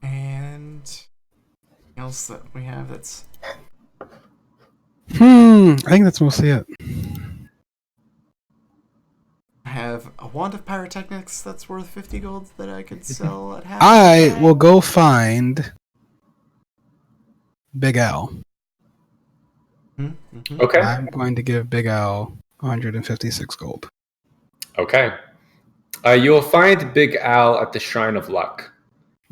[SPEAKER 3] And anything else that we have that's
[SPEAKER 2] I think that's mostly it.
[SPEAKER 3] I have a wand of pyrotechnics that's worth 50 gold that I could sell at half.
[SPEAKER 2] I will go find Big Al.
[SPEAKER 3] Mm-hmm.
[SPEAKER 1] Okay.
[SPEAKER 2] I'm going to give Big Al 156 gold.
[SPEAKER 1] Okay. You'll find Big Al at the Shrine of Luck.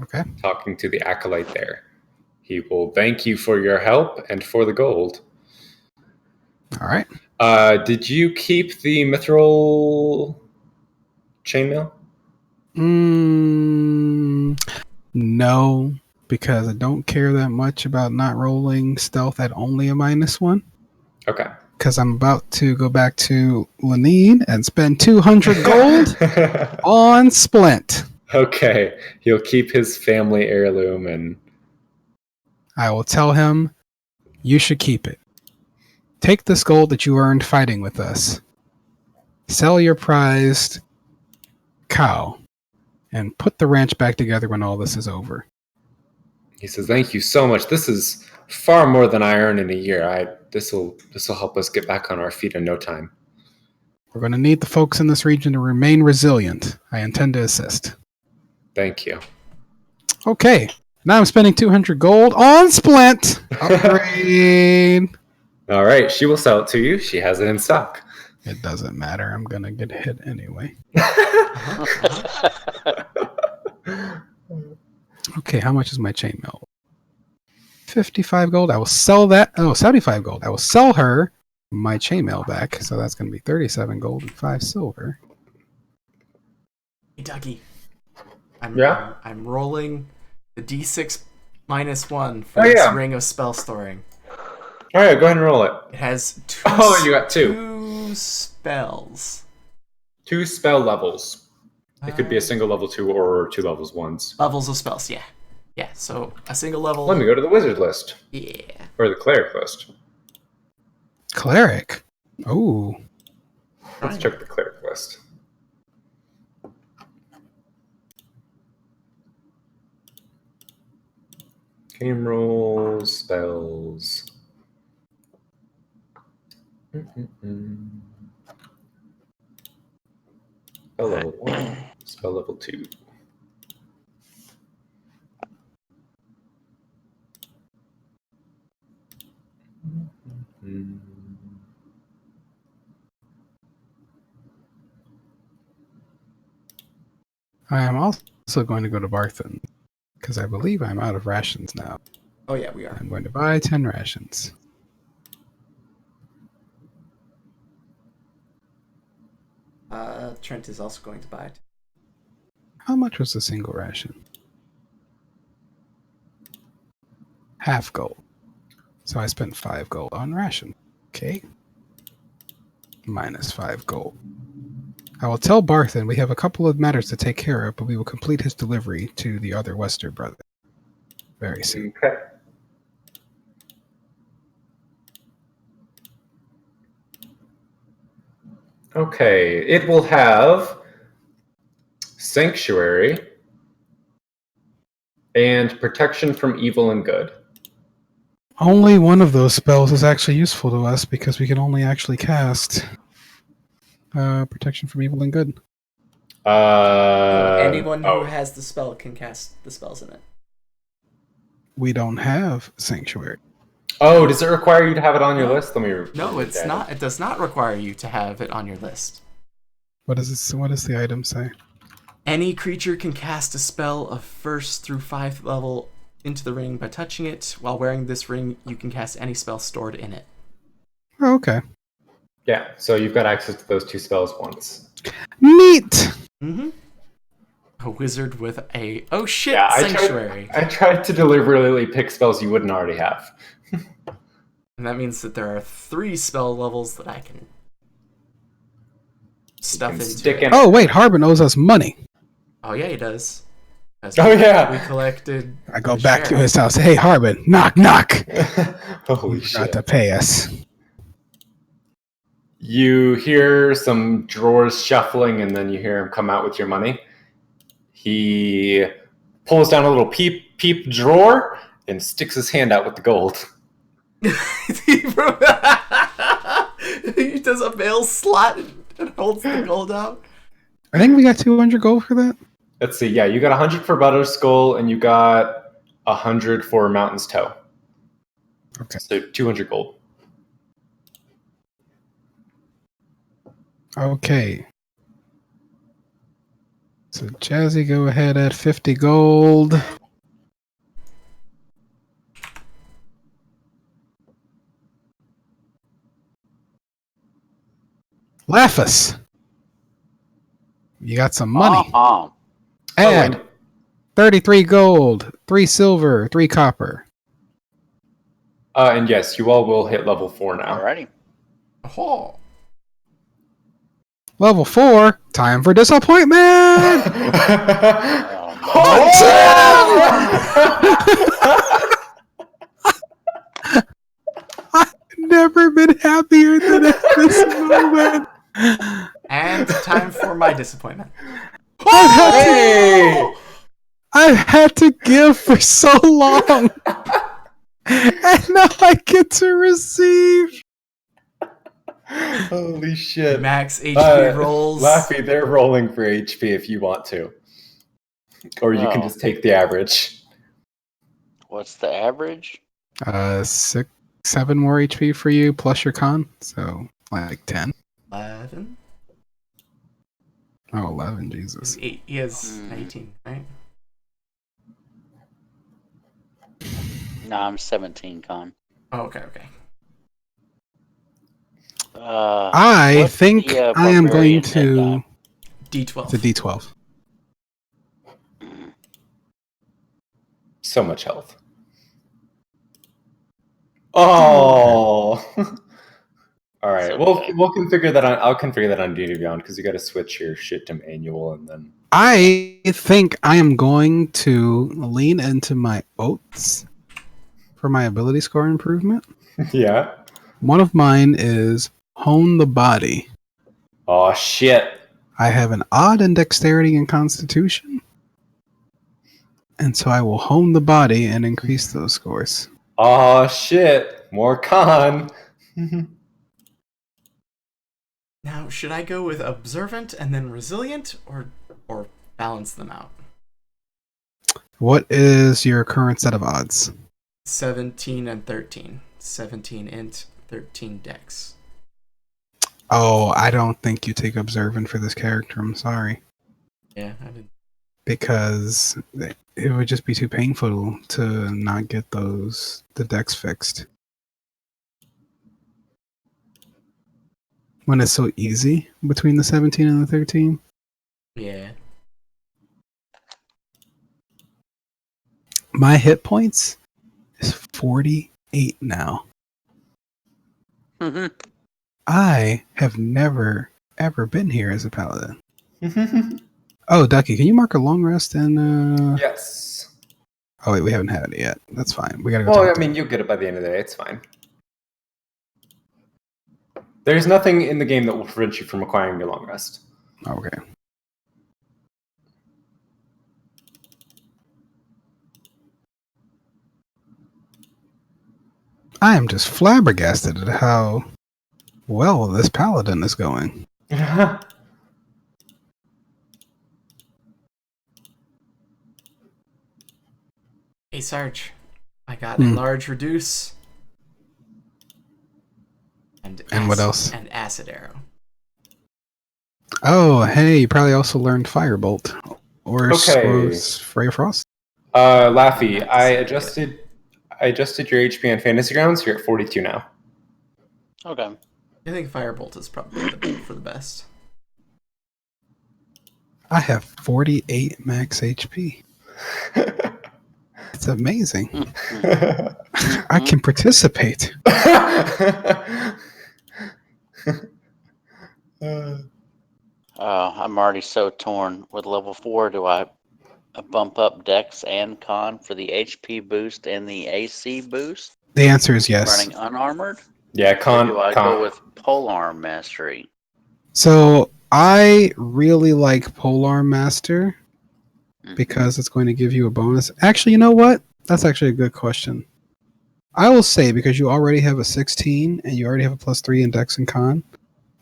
[SPEAKER 2] Okay.
[SPEAKER 1] Talking to the acolyte there. He will thank you for your help and for the gold.
[SPEAKER 2] All right.
[SPEAKER 1] Did you keep the mithril chainmail?
[SPEAKER 2] No, because I don't care that much about not rolling stealth at only a -1.
[SPEAKER 1] Okay.
[SPEAKER 2] Because I'm about to go back to Lenine and spend 200 gold on Splint.
[SPEAKER 1] Okay. He'll keep his family heirloom and...
[SPEAKER 2] I will tell him, you should keep it. Take this gold that you earned fighting with us. Sell your prized cow. And put the ranch back together when all this is over.
[SPEAKER 1] He says, thank you so much. This is far more than I earn in a year. This will help us get back on our feet in no time.
[SPEAKER 2] We're going to need the folks in this region to remain resilient. I intend to assist.
[SPEAKER 1] Thank you.
[SPEAKER 2] Okay. Now I'm spending 200 gold on Splint. Upgrade.
[SPEAKER 1] All right, she will sell it to you. She has it in stock.
[SPEAKER 2] It doesn't matter. I'm going to get hit anyway. Okay, how much is my chainmail? 55 gold. I will sell that. Oh, 75 gold. I will sell her my chainmail back. So that's going to be 37 gold and 5 silver.
[SPEAKER 3] Hey, Dougie.
[SPEAKER 1] Yeah?
[SPEAKER 3] I'm rolling the D6 -1 for
[SPEAKER 1] Oh,
[SPEAKER 3] this
[SPEAKER 1] yeah.
[SPEAKER 3] ring of spell storing.
[SPEAKER 1] All right, go ahead and roll it.
[SPEAKER 3] It has two.
[SPEAKER 1] Oh, you got 2.
[SPEAKER 3] 2 spells.
[SPEAKER 1] 2 spell levels. It could be a single level 2 or 2 levels 1s.
[SPEAKER 3] Levels of spells, yeah. Yeah, so a single level.
[SPEAKER 1] Let me go to the wizard list.
[SPEAKER 3] Yeah.
[SPEAKER 1] Or the cleric list.
[SPEAKER 2] Cleric. Oh.
[SPEAKER 1] Let's check the cleric list. Game rolls, spells. Spell level 1, spell level 2.
[SPEAKER 2] I am also going to go to Barthen because I believe I'm out of rations now.
[SPEAKER 3] Oh, yeah, we are.
[SPEAKER 2] I'm going to buy 10 rations.
[SPEAKER 3] Trent is also going to buy it.
[SPEAKER 2] How much was a single ration? Half gold. So I spent 5 gold on ration. Okay. Minus 5 gold. I will tell Barthen we have a couple of matters to take care of, but we will complete his delivery to the other Wester brother very soon.
[SPEAKER 1] Okay. Okay, it will have Sanctuary and Protection from Evil and Good.
[SPEAKER 2] Only one of those spells is actually useful to us because we can only actually cast Protection from Evil and Good.
[SPEAKER 3] Anyone who has the spell can cast the spells in it.
[SPEAKER 2] We don't have Sanctuary.
[SPEAKER 1] Oh, does it require you to have it on your
[SPEAKER 3] No.
[SPEAKER 1] list? Let me.
[SPEAKER 3] No, it's not. It does not require you to have it on your list.
[SPEAKER 2] What does the item say?
[SPEAKER 3] Any creature can cast a spell of 1st through 5th level into the ring by touching it. While wearing this ring, you can cast any spell stored in it.
[SPEAKER 2] Oh, okay.
[SPEAKER 1] Yeah, so you've got access to those 2 spells once.
[SPEAKER 2] Neat!
[SPEAKER 3] Mm-hmm. A wizard with a
[SPEAKER 1] Yeah,
[SPEAKER 3] sanctuary.
[SPEAKER 1] I tried to deliberately pick spells you wouldn't already have.
[SPEAKER 3] And that means that there are 3 spell levels that I can stuff into.
[SPEAKER 1] Stick in.
[SPEAKER 2] Oh, wait, Harbin owes us money.
[SPEAKER 3] Oh, yeah, he does.
[SPEAKER 1] Oh, yeah.
[SPEAKER 3] We collected.
[SPEAKER 2] I go back to his house. Hey, Harbin, knock, knock.
[SPEAKER 1] Holy
[SPEAKER 2] You forgot
[SPEAKER 1] shit.
[SPEAKER 2] to pay us.
[SPEAKER 1] You hear some drawers shuffling, and then you hear him come out with your money. He pulls down a little peep drawer and sticks his hand out with the gold.
[SPEAKER 3] He does a mail slot and holds the gold out.
[SPEAKER 2] I think we got 200 gold for that.
[SPEAKER 1] Let's see. Yeah, you got 100 for Butter Skull, and you got 100 for Mountain's Toe.
[SPEAKER 2] Okay.
[SPEAKER 1] So 200 gold.
[SPEAKER 2] Okay. So Jazzy, go ahead at 50 gold. Laphus, you got some money. Add 33 gold, 3 silver, 3 copper.
[SPEAKER 1] And yes, you all will hit level 4 now.
[SPEAKER 4] Alrighty.
[SPEAKER 3] Oh.
[SPEAKER 2] Level 4, time for disappointment! I've never been happier than at this moment.
[SPEAKER 3] And time for my disappointment.
[SPEAKER 1] Hey!
[SPEAKER 2] I've had to give for so long. And now I get to receive.
[SPEAKER 1] Holy shit.
[SPEAKER 3] Max HP rolls.
[SPEAKER 1] Laffy, they're rolling for HP if you want to. Or you can
[SPEAKER 4] Oh.
[SPEAKER 1] just take the average.
[SPEAKER 4] What's the average?
[SPEAKER 2] 6, 7 more HP for you plus your con, so like 10.
[SPEAKER 3] 11.
[SPEAKER 2] Oh, 11, Jesus.
[SPEAKER 3] He has 18, right?
[SPEAKER 4] No, I'm 17 con.
[SPEAKER 3] Oh, okay.
[SPEAKER 2] I
[SPEAKER 4] what's
[SPEAKER 2] think
[SPEAKER 4] the,
[SPEAKER 2] I am going
[SPEAKER 4] barbarian hit
[SPEAKER 2] to.
[SPEAKER 4] die?
[SPEAKER 3] D12.
[SPEAKER 2] It's a D12.
[SPEAKER 1] So much health. Oh. All right.
[SPEAKER 4] It's okay.
[SPEAKER 1] We'll configure that on. I'll configure that on D&D Beyond because you got to switch your shit to manual and then.
[SPEAKER 2] I think I am going to lean into my oats for my ability score improvement.
[SPEAKER 1] Yeah.
[SPEAKER 2] One of mine is hone the body.
[SPEAKER 1] Oh shit.
[SPEAKER 2] I have an odd in dexterity and constitution. And so I will hone the body and increase those scores.
[SPEAKER 1] Oh shit. More con.
[SPEAKER 3] Now, should I go with observant and then resilient, or balance them out?
[SPEAKER 2] What is your current set of odds?
[SPEAKER 3] 17 and 13. 17 int, 13 dex.
[SPEAKER 2] Oh, I don't think you take observant for this character. I'm sorry.
[SPEAKER 3] Yeah, I did.
[SPEAKER 2] Because it would just be too painful to not get the decks fixed. When it's so easy between the 17 and the 13.
[SPEAKER 3] Yeah.
[SPEAKER 2] My hit points is 48 now.
[SPEAKER 4] Mm-hmm.
[SPEAKER 2] I have never, ever been here as a paladin. Oh, Ducky, can you mark a long rest and...
[SPEAKER 1] Yes.
[SPEAKER 2] Oh, wait, we haven't had it yet. That's fine. We gotta go
[SPEAKER 1] Well,
[SPEAKER 2] talk
[SPEAKER 1] I mean, you'll get it by the end of the day. It's fine. There's nothing in the game that will prevent you from acquiring your long rest.
[SPEAKER 2] Okay. I am just flabbergasted at how well this paladin is going.
[SPEAKER 3] Hey, Sarge. I got enlarge, reduce, and
[SPEAKER 2] what else?
[SPEAKER 3] And acid arrow.
[SPEAKER 2] Oh, hey, you probably also learned Firebolt. Or
[SPEAKER 1] Okay.
[SPEAKER 2] Spray of Frost?
[SPEAKER 1] Laffy, I adjusted your HP on Fantasy Grounds. You're at 42 now.
[SPEAKER 4] Okay.
[SPEAKER 3] I think Firebolt is probably the build for the best.
[SPEAKER 2] I have 48 max HP. It's amazing. I can participate.
[SPEAKER 4] I'm already so torn. With level 4, do I bump up Dex and Con for the HP boost and the AC boost?
[SPEAKER 2] The answer is yes.
[SPEAKER 4] Running unarmored?
[SPEAKER 1] Yeah,
[SPEAKER 4] Or do I go with Polearm Mastery?
[SPEAKER 2] So I really like Polearm Master because it's going to give you a bonus. Actually, you know what? That's actually a good question. I will say, because you already have a 16 and you already have a +3 in Dex and Con,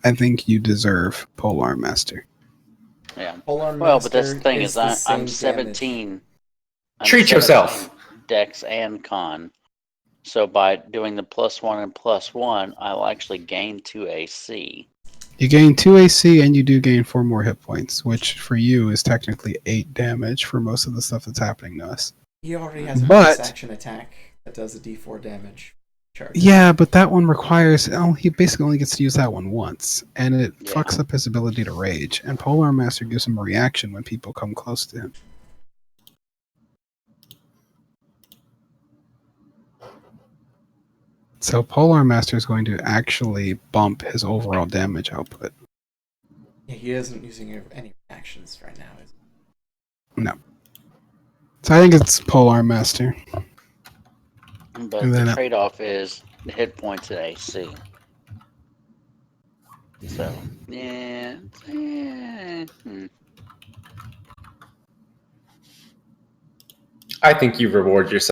[SPEAKER 2] I think you deserve Polearm Master.
[SPEAKER 4] Yeah.
[SPEAKER 3] Polearm
[SPEAKER 4] Well,
[SPEAKER 3] Master
[SPEAKER 4] but that's the thing is
[SPEAKER 3] the
[SPEAKER 4] I'm
[SPEAKER 3] same
[SPEAKER 4] 17.
[SPEAKER 3] damage.
[SPEAKER 1] Treat yourself.
[SPEAKER 4] Dex and Con. So by doing the +1 and +1, I'll actually gain 2 AC.
[SPEAKER 2] You gain 2 AC and you do gain 4 more hit points, which for you is technically 8 damage for most of the stuff that's happening to us.
[SPEAKER 3] He already has a
[SPEAKER 2] But-
[SPEAKER 3] action attack that does a D4 damage charge.
[SPEAKER 2] Yeah, but that one requires... Oh, he basically only gets to use that one once, and it
[SPEAKER 4] Yeah.
[SPEAKER 2] fucks up his ability to rage. And Polearm Master gives him a reaction when people come close to him. So Polearm Master is going to actually bump his overall damage output.
[SPEAKER 3] Yeah, he isn't using any actions right now.
[SPEAKER 2] No. So I think it's Polearm Master.
[SPEAKER 4] But
[SPEAKER 2] And then
[SPEAKER 4] the trade-off is the hit points and AC. So, yeah.
[SPEAKER 1] I think you reward yourself